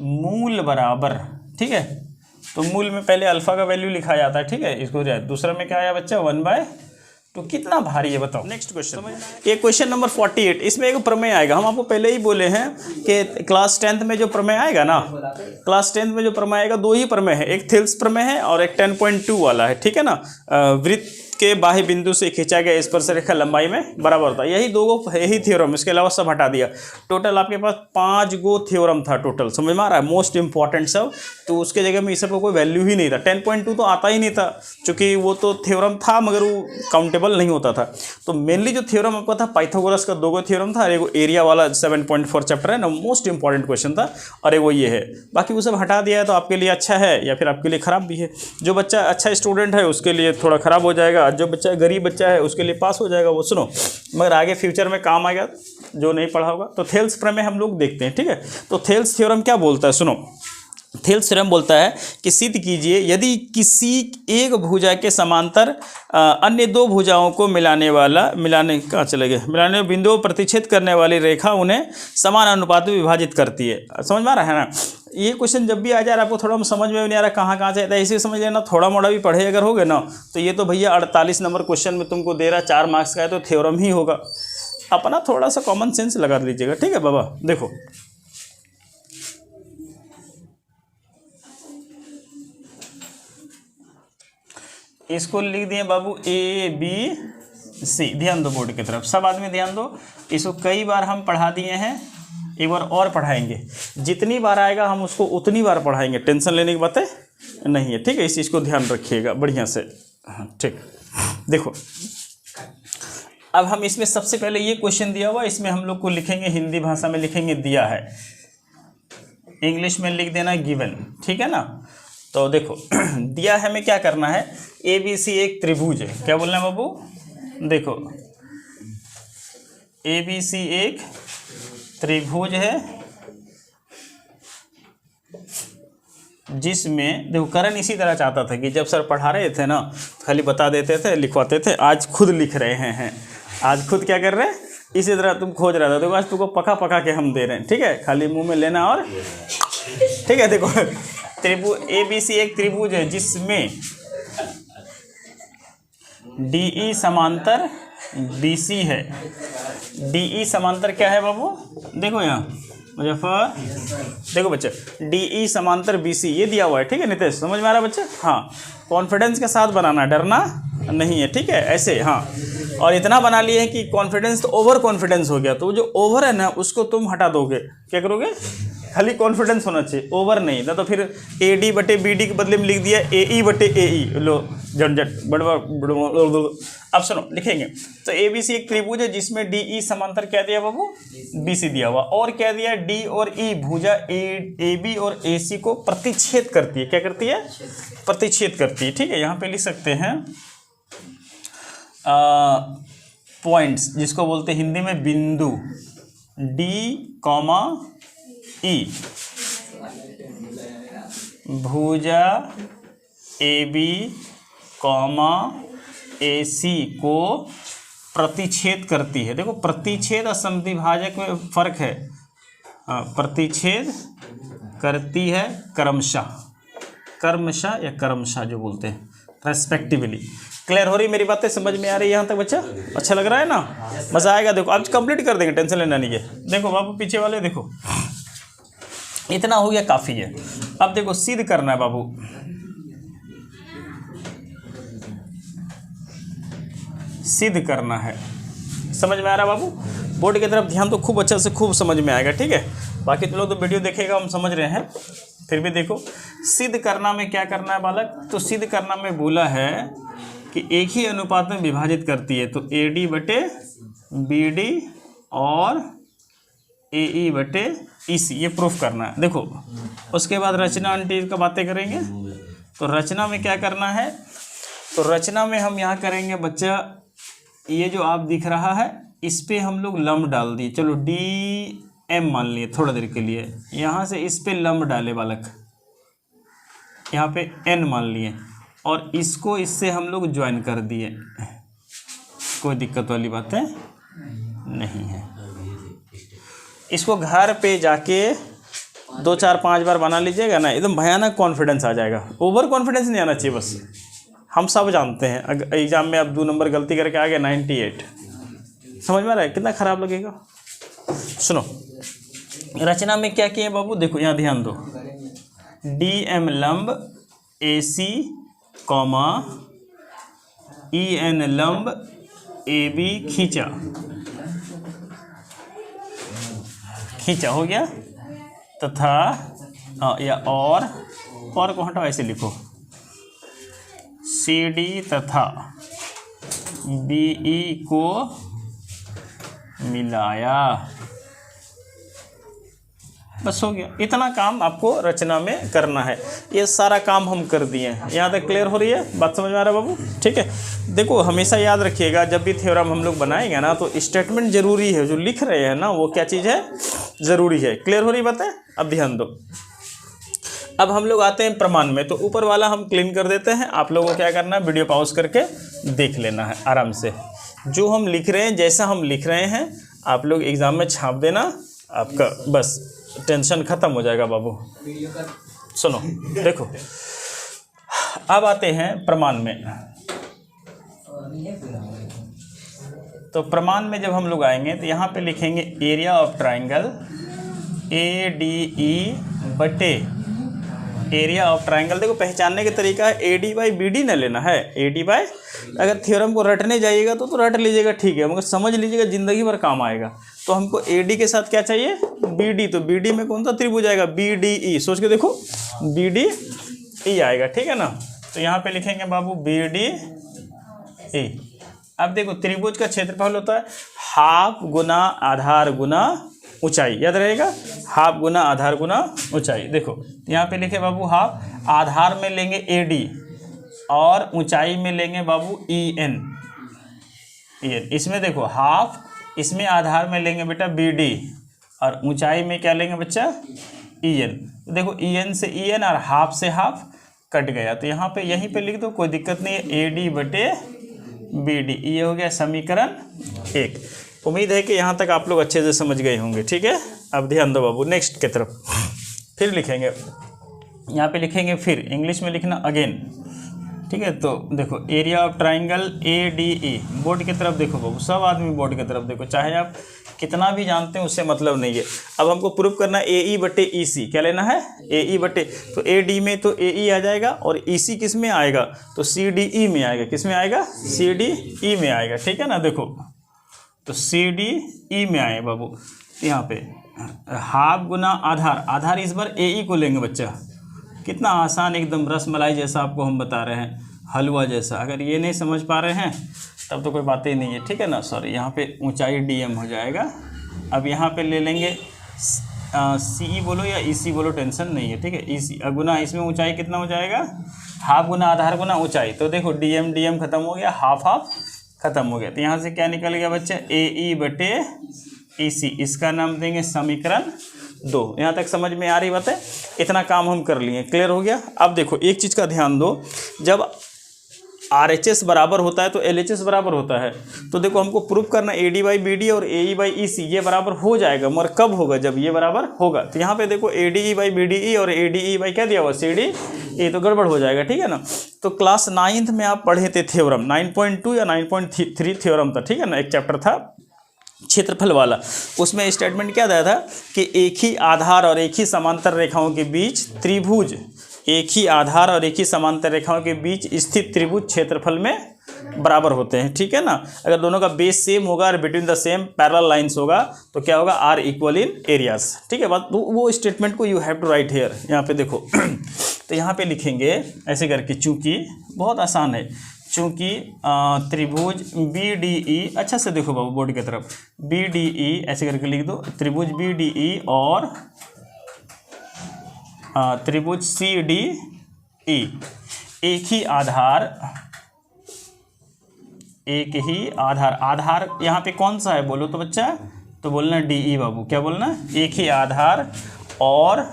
A: मूल बराबर, ठीक है। तो मूल में पहले अल्फा का वैल्यू लिखा जाता है, ठीक है, इसको जाए। दूसरा में क्या आया बच्चा, 1/2। कितना भारी है बताओ। नेक्स्ट क्वेश्चन, ये क्वेश्चन नंबर 48, इसमें एक प्रमेय आएगा। हम आपको पहले ही बोले हैं कि क्लास 10th में जो प्रमेय आएगा ना, क्लास 10th में जो प्रमेय आएगा, 2 ही प्रमेय है, एक थेल्स प्रमेय है और एक 10.2 वाला है, ठीक है ना। वृत्त के बाह्य बिंदु से खींचा गया स्पर्शरेखा लंबाई में बराबर होता है, यही 2 यही थ्योरम, इसके अलावा सब हटा दिया। टोटल आपके पास 5 गो थ्योरम था टोटल, समझ में आ रहा है, मोस्ट इंपॉर्टेंट सब। तो उसके जगह में इस सब को कोई वैल्यू ही नहीं था, 10.2 तो आता ही नहीं था, क्योंकि वो तो थ्योरम था मगर वो काउंटेबल नहीं होता था। तो मेनली जो थ्योरम आपका था, पाइथागोरस का 2 गो थ्योरम था, और एक एरिया वाला 7.4 चैप्टर है ना, मोस्ट इंपॉर्टेंट क्वेश्चन था, और एक वो ये है। बाकी वो सब हटा दिया है, तो आपके लिए अच्छा है या फिर आपके लिए ख़राब भी है। जो बच्चा अच्छा स्टूडेंट है उसके लिए थोड़ा ख़राब हो जाएगा, जो बच्चा गरीब बच्चा है उसके लिए पास हो जाएगा वो, सुनो, मगर आगे फ्यूचर में काम आएगा जो नहीं पढ़ा होगा। तो थेल्स प्रमेय हम लोग देखते हैं, ठीक है। तो थेल्स थ्योरम क्या बोलता है, सुनो, थेल्स थ्योरम बोलता है कि सिद्ध कीजिए यदि किसी एक भुजा के समांतर अन्य 2 भुजाओं को मिलाने बिंदुओं प्रतिच्छेद करने वाली रेखा उन्हें समान अनुपात में विभाजित करती है। समझ में आ रहा है ना। ये क्वेश्चन जब भी आ जाए आपको थोड़ा समझ में नहीं आ रहा कहाँ से आता है, इसे समझ लेना, थोड़ा मोड़ा भी पढ़े अगर होगे ना, तो ये तो भैया 48 नंबर क्वेश्चन में तुमको दे रहा, 4 मार्क्स का है, तो थ्योरम ही होगा। अपना थोड़ा सा कॉमन सेंस लगा लीजिएगा, ठीक है बाबा। देखो इसको लिख दिए बाबू ABC, ध्यान दो बोर्ड की तरफ, सब आदमी ध्यान दो। इसको कई बार हम पढ़ा दिए हैं, एक बार और पढ़ाएंगे, जितनी बार आएगा हम उसको उतनी बार पढ़ाएंगे, टेंशन लेने की बातें नहीं है, ठीक है। इस चीज़ को ध्यान रखिएगा बढ़िया से, ठीक। देखो अब हम इसमें सबसे पहले ये क्वेश्चन दिया हुआ, इसमें हम लोग को लिखेंगे, हिंदी भाषा में लिखेंगे दिया है, इंग्लिश में लिख देना गिवन, ठीक है ना। तो देखो दिया है, हमें क्या करना है, ABC एक त्रिभुज है। क्या बोलना है बाबू? देखो ABC एक त्रिभुज है जिसमें, देखो करण इसी तरह चाहता था कि जब सर पढ़ा रहे थे ना खाली बता देते थे, लिखवाते थे, आज खुद लिख रहे हैं। आज खुद क्या कर रहे हैं, इसी तरह तुम खोज रहा था। देखो आज तुमको पका पका के हम दे रहे हैं, ठीक है, खाली मुंह में लेना और ठीक है। देखो त्रिभुज ABC एक त्रिभुज है जिसमें DE समांतर BC है। DE समांतर क्या है बाबू? देखो यहाँ मुजफ्फर, देखो बच्चे, DE समांतर BC ये दिया हुआ है, ठीक है नितेश, समझ में आ रहा है बच्चे? हाँ, कॉन्फिडेंस के साथ बनाना, डरना नहीं है, ठीक है, ऐसे। हाँ, और इतना बना लिए है कि कॉन्फिडेंस तो ओवर कॉन्फिडेंस हो गया, तो जो ओवर है ना उसको तुम हटा दोगे। क्या करोगे? खाली कॉन्फिडेंस होना चाहिए, ओवर नहीं ना। तो फिर AD बटे BD के बदले में लिख दिया AE बटे AE। लो झंझट बड़बड़। अब सुनो लिखेंगे, तो ABC एक त्रिभुज है जिसमें DE समांतर क्या दिया बाबू? BC दिया हुआ। और क्या दिया? D और E भुजा AB और AC को प्रतिच्छेद करती है। क्या करती है? प्रतिच्छेद करती है, ठीक है। यहाँ पे लिख सकते हैं पॉइंट्स, जिसको बोलते हैं हिंदी में बिंदु, D, E भुजा AB, AC को प्रतिच्छेद करती है। देखो प्रतिच्छेद और समद्विभाजक में फर्क है। प्रतिच्छेद करती है क्रमशः या क्रमशः जो बोलते हैं, रेस्पेक्टिवली। क्लियर हो रही मेरी बातें? समझ में आ रही है यहाँ तक बच्चा? अच्छा लग रहा है ना? मज़ा आएगा। देखो आज कंप्लीट कर देंगे, टेंशन लेना नहीं है। देखो बाबू पीछे वाले देखो, इतना हो गया, काफ़ी है। अब देखो सिद्ध करना है बाबू। सिद्ध करना है, समझ में आ रहा है बाबू? बोर्ड की तरफ ध्यान तो खूब अच्छा से खूब समझ में आएगा, ठीक है। बाकी तुम लोग तो वीडियो देखेगा, हम समझ रहे हैं, फिर भी देखो सिद्ध करना में क्या करना है बालक। तो सिद्ध करना में बोला है कि एक ही अनुपात में विभाजित करती है, तो AD बटे BD और AE बटे EC, ये प्रूफ करना है। देखो उसके बाद रचना आंटी का बातें करेंगे। तो रचना में क्या करना है? तो रचना में हम यहाँ करेंगे बच्चा, ये जो आप दिख रहा है इस पे हम लोग लंब डाल दिए। चलो DM मान लिए थोड़ा देर के लिए, यहाँ से इस पे लंब डाले बालक, यहाँ पे N मान लिए, और इसको इससे हम लोग ज्वाइन कर दिए। कोई दिक्कत वाली बातें नहीं है। इसको घर पे जाके 2 4 5 बार बना लीजिएगा ना, एकदम भयानक कॉन्फिडेंस आ जाएगा। ओवर कॉन्फिडेंस नहीं आना चाहिए बस। हम सब जानते हैं अगर एग्जाम में आप 2 नंबर गलती करके आ गए 98, समझ में आ रहा है कितना ख़राब लगेगा? सुनो रचना में क्या किए बाबू, देखो यहाँ ध्यान दो। DM लंब AC, EN लंब AB खींचा हो गया, तथा या और को हटाओ, ऐसे लिखो CD तथा BE को मिलाया, बस हो गया। इतना काम आपको रचना में करना है। ये सारा काम हम कर दिए हैं। यहाँ तक क्लियर हो रही है बात? समझ में आ रहा है बाबू? ठीक है। देखो हमेशा याद रखिएगा, जब भी थ्योरम हम लोग बनाएंगे ना तो स्टेटमेंट जरूरी है। जो लिख रहे हैं ना वो क्या चीज़ है? ज़रूरी है। क्लियर हो रही बात है? अब ध्यान दो। अब हम लोग आते हैं प्रमाण में। तो ऊपर वाला हम क्लीन कर देते हैं। आप लोगों को क्या करना है, वीडियो पॉज करके देख लेना है आराम से। जो हम लिख रहे हैं, जैसा हम लिख रहे हैं, आप लोग एग्ज़ाम में छाप देना, आपका बस टेंशन ख़त्म हो जाएगा बाबू। सुनो देखो, अब आते हैं प्रमाण में। तो प्रमाण में जब हम लोग आएंगे तो यहाँ पे लिखेंगे एरिया ऑफ ट्राइंगल ADE बटे एरिया ऑफ ट्राइंगल। देखो पहचानने का तरीका है, AD बाई BD न लेना है। AD बाई, अगर थ्योरम को रटने जाइएगा तो रट लीजिएगा, ठीक है, मगर समझ लीजिएगा, ज़िंदगी भर काम आएगा। तो हमको AD के साथ क्या चाहिए? BD। तो BD में कौन सा त्रिभुज आएगा? BDE। सोच के देखो, BDE आएगा, ठीक है ना। तो यहाँ पे लिखेंगे बाबू BDE। अब देखो त्रिभुज का क्षेत्रफल होता है हाफ गुना आधार गुना ऊंचाई, याद रहेगा, हाफ गुना आधार गुना ऊंचाई। देखो यहाँ पे लिखे बाबू हाफ, आधार में लेंगे AD और ऊंचाई में लेंगे बाबू EN। इसमें देखो हाफ, इसमें आधार में लेंगे बेटा BD और ऊंचाई में क्या लेंगे बच्चा EN। तो देखो EN से EN और हाफ से हाफ कट गया, तो यहाँ पे यहीं पे लिख दो, कोई दिक्कत नहीं है। AD बटे BD, ये हो गया समीकरण 1। उम्मीद है कि यहाँ तक आप लोग अच्छे से समझ गए होंगे। ठीक है, अब ध्यान दो बाबू नेक्स्ट की तरफ। फिर लिखेंगे, यहाँ पे लिखेंगे फिर, इंग्लिश में लिखना अगेन। ठीक है, तो देखो area of triangle ADE, board की तरफ देखो बाबू, सब आदमी बोर्ड की तरफ देखो, चाहे आप कितना भी जानते हैं उससे मतलब नहीं है। अब हमको प्रूव करना AE बटे EC, क्या लेना है AE बटे, तो AD में तो AE आ जाएगा और EC किस में आएगा, तो CDE में आएगा। किस में आएगा, CDE में आएगा। ठीक है ना, देखो तो CDE में आए बाबू, यहाँ पे हाफ गुना आधार, आधार इस बार AE को लेंगे बच्चा। कितना आसान, एकदम रसमलाई जैसा आपको हम बता रहे हैं, हलवा जैसा। अगर ये नहीं समझ पा रहे हैं तब तो कोई बात ही नहीं है। ठीक है ना, सॉरी, यहाँ पे ऊंचाई DM हो जाएगा। अब यहाँ पे ले लेंगे CE बोलो या EC बोलो, टेंशन नहीं है। ठीक है, EC गुना इसमें ऊंचाई कितना हो जाएगा, हाफ गुना आधार गुना ऊंचाई। तो देखो DM खत्म हो गया, हाफ हाफ खत्म हो गया, तो यहाँ से क्या निकल गया बच्चा AE बटे EC। इसका नाम देंगे समीकरण 2। यहाँ तक समझ में आ रही बात है, इतना काम हम कर लिए, क्लियर हो गया। अब देखो एक चीज़ का ध्यान दो, जब RHS बराबर होता है तो LHS बराबर होता है। तो देखो हमको प्रूफ करना AD बाई BD और AE बाई EC ये बराबर हो जाएगा, मगर कब होगा, जब ये बराबर होगा। तो यहाँ पे देखो ADE बाई BDE और ADE बाई क्या दिया हुआ CDE, तो गड़बड़ हो जाएगा। ठीक है ना, तो क्लास 9th में आप पढ़े थे थ्योरम 9.2 या 9.3 थ्योरम था। ठीक है ना, एक चैप्टर था क्षेत्रफल वाला, उसमें स्टेटमेंट क्या दिया था कि एक ही आधार और एक ही समांतर रेखाओं के बीच त्रिभुज, एक ही आधार और एक ही समांतर रेखाओं के बीच स्थित त्रिभुज क्षेत्रफल में बराबर होते हैं। ठीक है ना, अगर दोनों का बेस सेम होगा और between the same parallel lines होगा तो क्या होगा, आर इक्वल इन एरियाज। ठीक है बात, तो वो स्टेटमेंट को you have to write here. यहाँ पे देखो तो यहाँ पे लिखेंगे ऐसे करके, चूंकि बहुत आसान है, चूंकि त्रिभुज BDE, अच्छा से देखो बाबू बोर्ड की तरफ, BDE ऐसे करके लिख दो, त्रिभुज BDE और त्रिभुज CDE एक ही आधार, एक ही आधार, आधार यहाँ पे कौन सा है बोलो तो बच्चा, तो बोलना DE बाबू, क्या बोलना, एक ही आधार और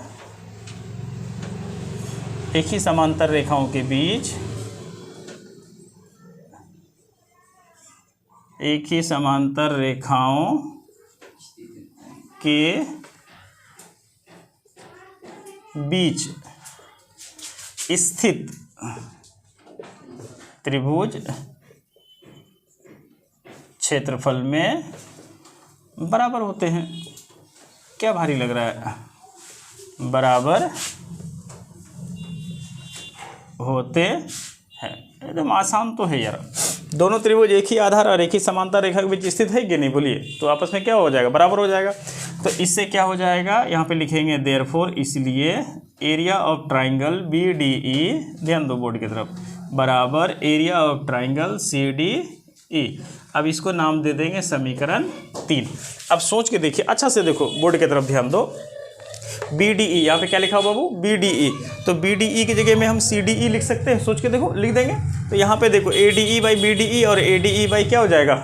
A: एक ही समांतर रेखाओं के बीच, एक ही समांतर रेखाओं के बीच स्थित त्रिभुज क्षेत्रफल में बराबर होते हैं। क्या भारी लग रहा है, बराबर होते हैं, एकदम आसान तो है यार। दोनों त्रिभुज एक ही आधार और एक ही समांतर रेखा के बीच स्थित है कि नहीं, बोलिए, तो आपस में क्या हो जाएगा, बराबर हो जाएगा। तो इससे क्या हो जाएगा, यहाँ पे लिखेंगे देयरफॉर, इसलिए एरिया ऑफ ट्राइंगल BDE, ध्यान दो बोर्ड की तरफ, बराबर एरिया ऑफ ट्राइंगल CDE। अब इसको नाम दे देंगे समीकरण 3। अब सोच के देखिए, अच्छा से देखो बोर्ड की तरफ ध्यान दो, BDE यहाँ पे क्या लिखा हुआ बाबू, BDE, तो BDE की जगह में हम CDE लिख सकते हैं, सोच के देखो, लिख देंगे। तो यहाँ पे देखो ADE बाई BDE और ADE बाई क्या हो जाएगा,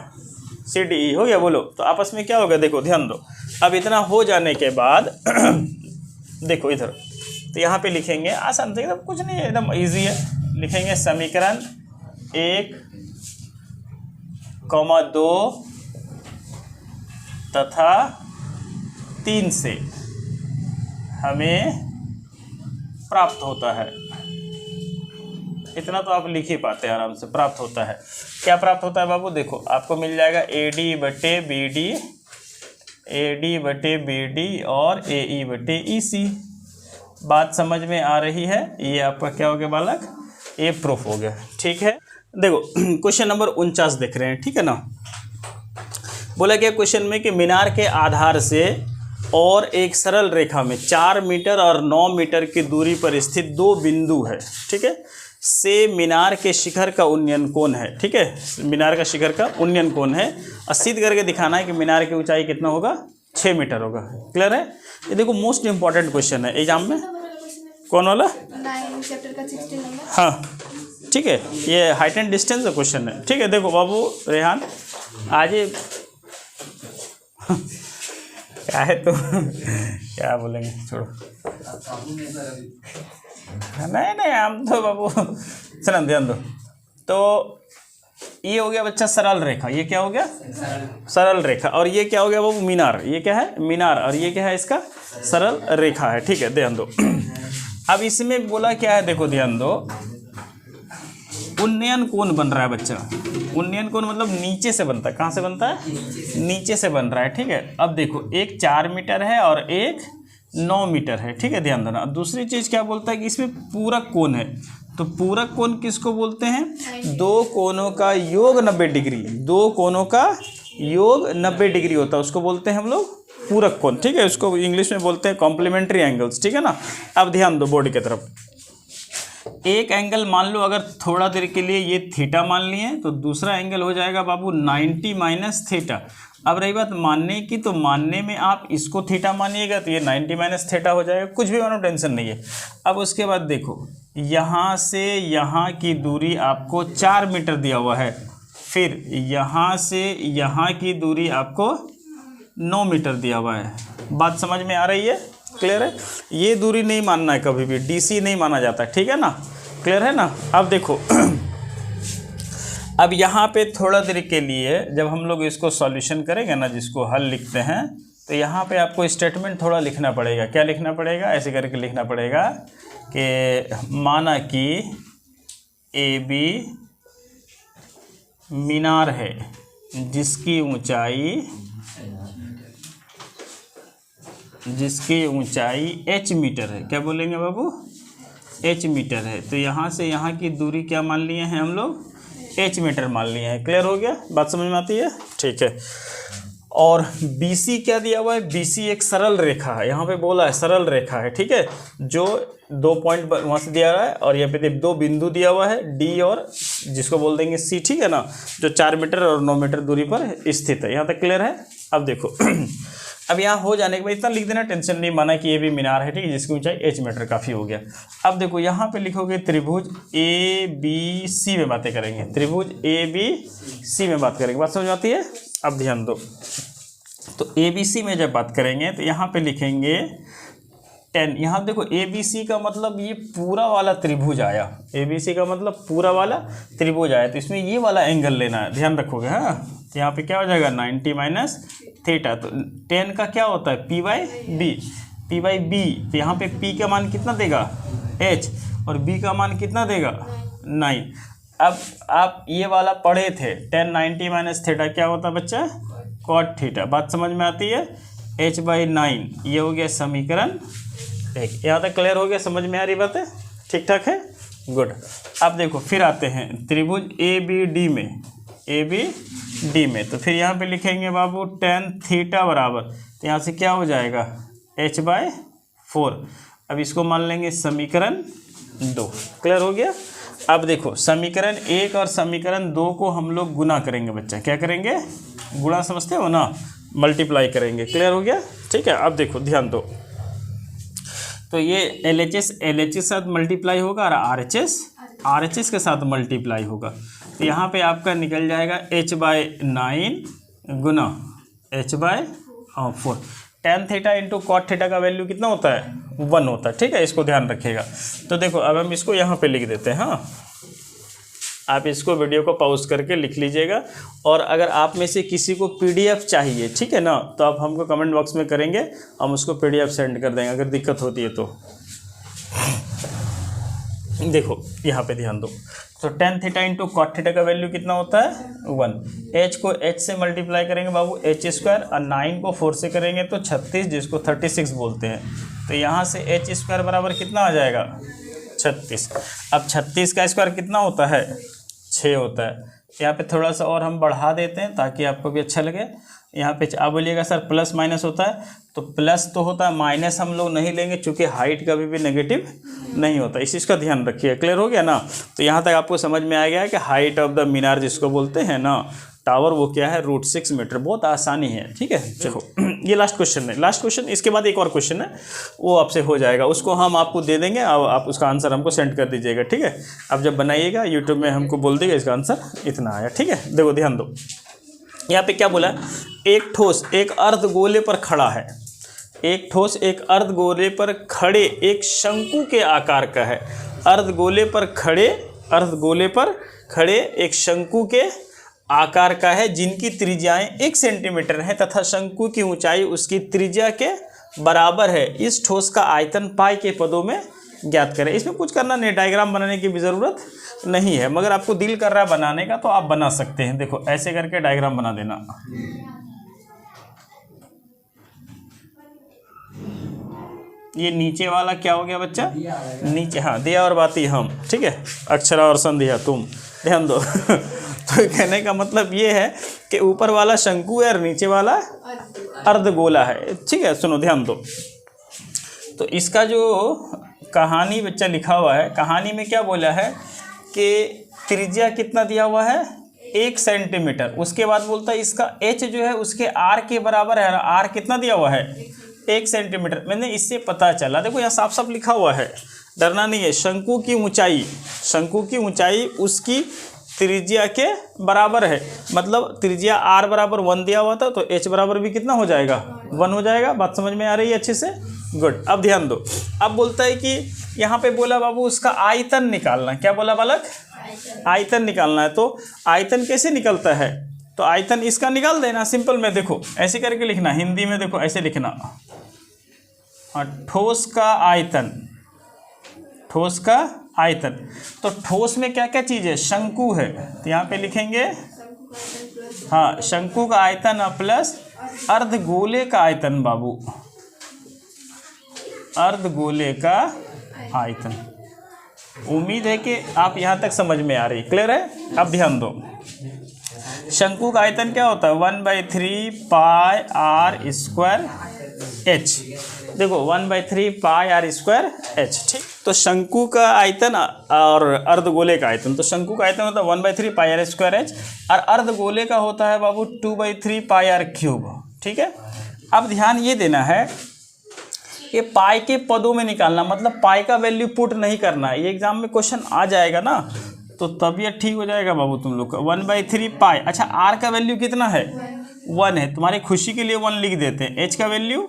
A: CDE हो गया, बोलो, तो आपस में क्या होगा, देखो ध्यान दो। अब इतना हो जाने के बाद देखो इधर, तो यहाँ पे लिखेंगे आसान से, एकदम कुछ नहीं है, एकदम ईजी है, लिखेंगे समीकरण 1, 2 तथा 3 से हमें प्राप्त होता है। इतना तो आप लिख ही पाते हैं आराम से, प्राप्त होता है। क्या प्राप्त होता है बाबू, देखो आपको मिल जाएगा AD बटे BD, AD बटे BD और AE बटे EC। बात समझ में आ रही है, ये आपका क्या हो गया बालक, ये प्रूफ हो गया। ठीक है, देखो क्वेश्चन नंबर 49 देख रहे हैं। ठीक है ना, बोला गया क्वेश्चन में कि मीनार के आधार से और एक सरल रेखा में 4 मीटर और 9 मीटर की दूरी पर स्थित 2 बिंदु है। ठीक है, से मीनार के शिखर का उन्नयन कोण है। ठीक है, मीनार का शिखर का उन्नयन कोण है, और सिद्ध करके दिखाना है कि मीनार की ऊंचाई कितना होगा, 6 मीटर होगा। क्लियर है, ये देखो मोस्ट इंपॉर्टेंट क्वेश्चन है एग्जाम में। कौन वाला,
C: 9 चैप्टर का 16 नंबर।
A: हाँ ठीक है, ये हाइट एंड डिस्टेंस का क्वेश्चन है। ठीक है, देखो बाबू रेहान आज ये क्या है तो क्या बोलेंगे, छोड़ो। नहीं हम तो बाबू चलो ध्यान दो। तो ये हो गया बच्चा सरल रेखा, ये क्या हो गया सरल रेखा, और ये क्या हो गया बाबू मीनार, ये क्या है मीनार, और ये क्या है इसका सरल रेखा है। ठीक है, ध्यान दो। अब इसमें बोला क्या है, देखो ध्यान दो, उन्नयन कोण बन रहा है बच्चा। उन्नयन कोण मतलब नीचे से बनता है, कहाँ से बनता है नीचे से बन रहा है। ठीक है, अब देखो एक 4 मीटर है और एक 9 मीटर है। ठीक है, ध्यान देना। दूसरी चीज़ क्या बोलता है कि इसमें पूरक कोण है, तो पूरक कोण किसको बोलते हैं, दो कोणों का योग 90 डिग्री, दो कोणों का योग 90 डिग्री होता है, उसको बोलते हैं हम लोग पूरक कोण। ठीक है, उसको इंग्लिश में बोलते हैं कॉम्प्लीमेंट्री एंगल्स। ठीक है ना। अब ध्यान दो बोर्ड की तरफ, एक एंगल मान लो अगर थोड़ा देर के लिए ये थीटा मान लिए, तो दूसरा एंगल हो जाएगा बाबू 90 माइनस थीटा। अब रही बात मानने की, तो मानने में आप इसको थीटा मानिएगा तो ये 90 माइनस थीटा हो जाएगा, कुछ भी मानो टेंशन नहीं है। अब उसके बाद देखो यहाँ से यहाँ की दूरी आपको 4 मीटर दिया हुआ है, फिर यहाँ से यहाँ की दूरी आपको 9 मीटर दिया हुआ है। बात समझ में आ रही है, क्लियर है। ये दूरी नहीं मानना है कभी भी, डीसी नहीं माना जाता, ठीक है ना, क्लियर है ना। अब देखो अब यहाँ पे थोड़ा देर के लिए जब हम लोग इसको सॉल्यूशन करेंगे ना, जिसको हल लिखते हैं, तो यहाँ पे आपको स्टेटमेंट थोड़ा लिखना पड़ेगा। क्या लिखना पड़ेगा, ऐसे करके लिखना पड़ेगा कि माना कि ए बी मीनार है जिसकी ऊंचाई h मीटर है। क्या बोलेंगे बाबू, h मीटर है। तो यहाँ से यहाँ की दूरी क्या मान लिए हैं हम लोग, h मीटर मान लिए हैं। क्लियर हो गया, बात समझ में आती है, ठीक है। और BC क्या दिया हुआ है, BC एक सरल रेखा है, यहाँ पे बोला है सरल रेखा है, ठीक है, जो 2 पॉइंट वहाँ से दिया हुआ है, और यहाँ पे 2 बिंदु दिया हुआ है D और जिसको बोल देंगे C, ठीक है ना, जो 4 मीटर और 9 मीटर दूरी पर स्थित है। यहाँ तक क्लियर है। अब देखो अब यहाँ हो जाने के बाद इतना लिख देना, टेंशन नहीं, माना कि ये भी मीनार है, ठीक है, जिसकी ऊंचाई h मीटर काफ़ी हो गया। अब देखो यहाँ पे लिखोगे त्रिभुज ABC में बातें करेंगे, त्रिभुज ABC में बात करेंगे, बात समझ आती है। अब ध्यान दो, तो ABC में जब बात करेंगे तो यहाँ पे लिखेंगे 10। यहाँ देखो ABC का मतलब ये पूरा वाला त्रिभुज आया, ABC का मतलब पूरा वाला त्रिभुज आया, तो इसमें ये वाला एंगल लेना है, ध्यान रखोगे। हाँ, तो यहाँ पे क्या हो जाएगा 90 माइनस थीटा। तो 10 का क्या होता है P बाई बी, तो यहाँ पे P का मान कितना देगा H, और B का मान कितना देगा 9। अब आप ये वाला पढ़े थे 10 90 माइनस थीटा क्या होता है बच्चा, कॉट थीटा। बात समझ में आती है, H बाई 9, ये हो गया समीकरण 1। यहाँ तक क्लियर हो गया, समझ में आ रही बात है, ठीक ठाक है, गुड। अब देखो फिर आते हैं त्रिभुज ABD में, तो फिर यहाँ पे लिखेंगे बाबू tan थीटा बराबर, तो यहाँ से क्या हो जाएगा H बाई 4। अब इसको मान लेंगे समीकरण 2। क्लियर हो गया। अब देखो समीकरण 1 और समीकरण 2 को हम लोग गुना करेंगे बच्चा, क्या करेंगे, गुणा समझते हो ना, मल्टीप्लाई करेंगे। क्लियर हो गया, ठीक है। अब देखो ध्यान दो, तो ये LHS के साथ मल्टीप्लाई होगा और RHS के साथ मल्टीप्लाई होगा, तो यहाँ पे आपका निकल जाएगा H बाई 9 गुना H by 4। tan theta into cot theta का वैल्यू कितना होता है, 1 होता है, ठीक है, इसको ध्यान रखिएगा। तो देखो अब हम इसको यहाँ पे लिख देते हैं। हाँ, आप इसको वीडियो को पॉज करके लिख लीजिएगा, और अगर आप में से किसी को PDF चाहिए, ठीक है ना, तो आप हमको कमेंट बॉक्स में करेंगे, हम उसको PDF सेंड कर देंगे अगर दिक्कत होती है तो। देखो यहाँ पे ध्यान दो, तो tan theta into cot theta का वैल्यू कितना होता है 1। H को H से मल्टीप्लाई करेंगे बाबू H स्क्वायर, और 9 को 4 से करेंगे तो 36, जिसको 36 बोलते हैं। तो यहाँ से H स्क्वायर बराबर कितना आ जाएगा 36। अब 36 का स्क्वायर कितना होता है 6 होता है। यहाँ पे थोड़ा सा और हम बढ़ा देते हैं ताकि आपको भी अच्छा लगे। यहाँ पे आप बोलिएगा सर प्लस माइनस होता है, तो प्लस तो होता है, माइनस हम लोग नहीं लेंगे क्योंकि हाइट कभी भी नेगेटिव नहीं होता, इस चीज़ का ध्यान रखिए। क्लियर हो गया ना। तो यहाँ तक आपको समझ में आ गया कि हाइट ऑफ द मीनार जिसको बोलते हैं ना, टावर वो क्या है √6 मीटर। बहुत आसानी है, ठीक है। देखो ये लास्ट क्वेश्चन है, लास्ट क्वेश्चन, इसके बाद एक और क्वेश्चन है वो आपसे हो जाएगा, उसको हम आपको दे देंगे, आप उसका आंसर हमको सेंड कर दीजिएगा, ठीक है। अब जब बनाइएगा यूट्यूब में हमको बोल दीजिएगा इसका आंसर इतना आया, ठीक है। देखो ध्यान दो, यहाँ पे क्या बोला, एक ठोस एक अर्धगोले पर खड़ा है, एक ठोस एक अर्धगोले पर खड़े एक शंकु के आकार का है, अर्धगोले पर खड़े एक शंकु के आकार का है, जिनकी त्रिज्याएं 1 सेंटीमीटर है तथा शंकु की ऊंचाई उसकी त्रिज्या के बराबर है। इस ठोस का आयतन पाई के पदों में ज्ञात करें। इसमें कुछ करना नहीं, डायग्राम बनाने की भी ज़रूरत नहीं है, मगर आपको दिल कर रहा है बनाने का तो आप बना सकते हैं। देखो ऐसे करके डायग्राम बना देना। ये नीचे वाला क्या हो गया बच्चा, नीचे, हाँ, दिया और बाती हम, ठीक है, अक्षरा और संध्या तुम, ध्यान दो। तो कहने का मतलब ये है कि ऊपर वाला शंकु है और नीचे वाला अर्धगोला है, ठीक है। सुनो ध्यान दो, तो इसका जो कहानी बच्चा लिखा हुआ है, कहानी में क्या बोला है कि त्रिज्या कितना दिया हुआ है 1 सेंटीमीटर, उसके बाद बोलता है इसका h जो है उसके r के बराबर है, r कितना दिया हुआ है 1 सेंटीमीटर। मैंने इससे पता चला, देखो यहाँ साफ साफ लिखा हुआ है, डरना नहीं है, शंकु की ऊंचाई उसकी त्रिज्या के बराबर है, मतलब त्रिज्या r बराबर 1 दिया हुआ था तो h बराबर भी कितना हो जाएगा 1 हो जाएगा। बात समझ में आ रही है अच्छे से, गुड। अब ध्यान दो, अब बोलता है कि यहाँ पे बोला बाबू उसका आयतन निकालना, क्या बोला बालक, आयतन निकालना है। तो आयतन कैसे निकलता है, तो आयतन इसका निकाल देना सिंपल में, देखो ऐसे करके लिखना, हिंदी में देखो ऐसे लिखना, हाँ, ठोस का आयतन। तो ठोस में क्या क्या चीज़ है, शंकु है, तो यहाँ पे लिखेंगे, हाँ, शंकु का आयतन प्लस अर्धगोले का आयतन बाबू, अर्धगोले का आयतन। उम्मीद है कि आप यहाँ तक समझ में आ रही, क्लियर है। अब ध्यान दो, शंकु का आयतन क्या होता है 1/3 पाई r स्क्वायर h, देखो 1/3 पाई r स्क्वायर h, ठीक। तो शंकु का आयतन और अर्धगोले का आयतन, तो शंकु का आयतन होता है 1/3 पाई r स्क्वायर h और अर्धगोले का होता है बाबू 2/3 पाई r क्यूब, ठीक है। अब ध्यान ये देना है ये पाई के पदों में निकालना, मतलब पाई का वैल्यू पुट नहीं करना है, ये एग्जाम में क्वेश्चन आ जाएगा ना, तो तबीयत ठीक हो जाएगा बाबू तुम लोग का। 1/3 पाई, अच्छा आर का वैल्यू कितना है 1 है, तुम्हारी खुशी के लिए 1 लिख देते हैं, एच का वैल्यू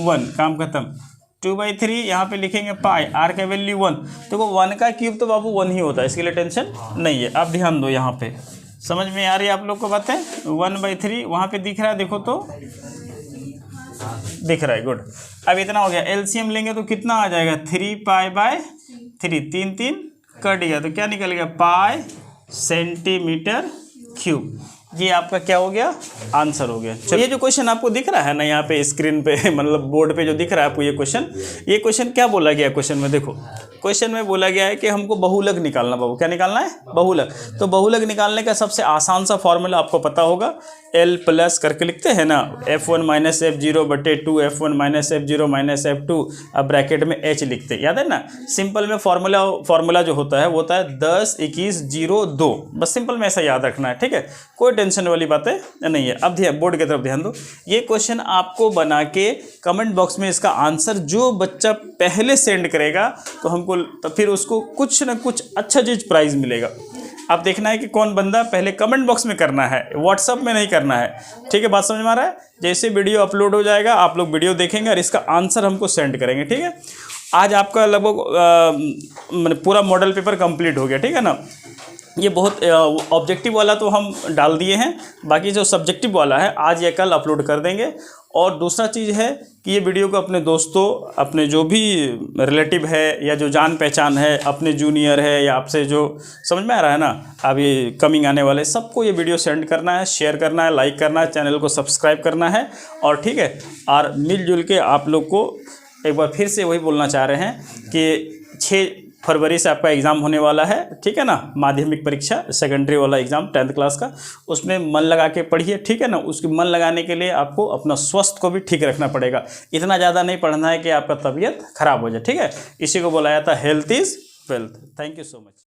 A: 1, काम खत्म। 2/3 यहाँ पे लिखेंगे पाई, आर का वैल्यू 1, देखो 1 का क्यूब तो बाबू 1 ही होता है, इसके लिए टेंशन नहीं है। अब ध्यान दो, यहाँ पे समझ में आ रही है आप लोग को बातें, 1/3 वहाँ पे दिख रहा है, देखो तो दिख रहा है, गुड। अब इतना हो गया, एलसीएम लेंगे तो कितना आ जाएगा 3 पाई/3, 3 कट गया तो क्या निकल गया पाई सेंटीमीटर क्यूब। ये आपका क्या हो गया आंसर हो गया। चलिए, ये जो क्वेश्चन आपको दिख रहा है ना यहाँ पे स्क्रीन पे, मतलब बोर्ड पे जो दिख रहा है आपको ये क्वेश्चन क्या बोला गया क्वेश्चन में, देखो क्वेश्चन में बोला गया है कि हमको बहुलक निकालना, बाबू क्या निकालना है बहुलक। तो बहुलक निकालने का सबसे आसान सा फॉर्मूला आपको पता होगा, L प्लस करके लिखते हैं ना, F1 - F0/2 F1 - F0 - F2, अब ब्रैकेट में H लिखते हैं, याद है ना। सिंपल में फॉर्मूला जो होता है वो होता है 10 21 0 2, बस सिंपल में ऐसा याद रखना है, ठीक है, कोई टेंशन वाली बातें नहीं है। अब बोर्ड की तरफ ध्यान दो, ये क्वेश्चन आपको बना के कमेंट बॉक्स में इसका आंसर जो बच्चा पहले सेंड करेगा तो हमको तो फिर उसको कुछ ना कुछ अच्छा चीज प्राइज मिलेगा। अब देखना है कि कौन बंदा पहले कमेंट बॉक्स में करना है, व्हाट्सअप में नहीं करना है, ठीक है, बात समझ में आ रहा है। जैसे वीडियो अपलोड हो जाएगा आप लोग वीडियो देखेंगे और इसका आंसर हमको सेंड करेंगे, ठीक है। आज आपका लगभग पूरा मॉडल पेपर कंप्लीट हो गया, ठीक है ना। ये बहुत ऑब्जेक्टिव वाला तो हम डाल दिए हैं, बाकी जो सब्जेक्टिव वाला है आज या कल अपलोड कर देंगे। और दूसरा चीज़ है कि ये वीडियो को अपने दोस्तों, अपने जो भी रिलेटिव है या जो जान पहचान है, अपने जूनियर है या आपसे जो समझ में आ रहा है ना अभी कमिंग आने वाले, सबको ये वीडियो सेंड करना है, शेयर करना है, लाइक करना है, चैनल को सब्सक्राइब करना है, और ठीक है। और मिलजुल के आप लोग को एक बार फिर से वही बोलना चाह रहे हैं कि 6 फरवरी से आपका एग्ज़ाम होने वाला है, ठीक है ना, माध्यमिक परीक्षा सेकेंडरी वाला एग्ज़ाम 10th क्लास का। उसमें मन लगा के पढ़िए, ठीक है ना। उसकी मन लगाने के लिए आपको अपना स्वास्थ्य को भी ठीक रखना पड़ेगा, इतना ज़्यादा नहीं पढ़ना है कि आपका तबीयत खराब हो जाए, ठीक है। इसी को बोला जाता है health is wealth. Thank you so much.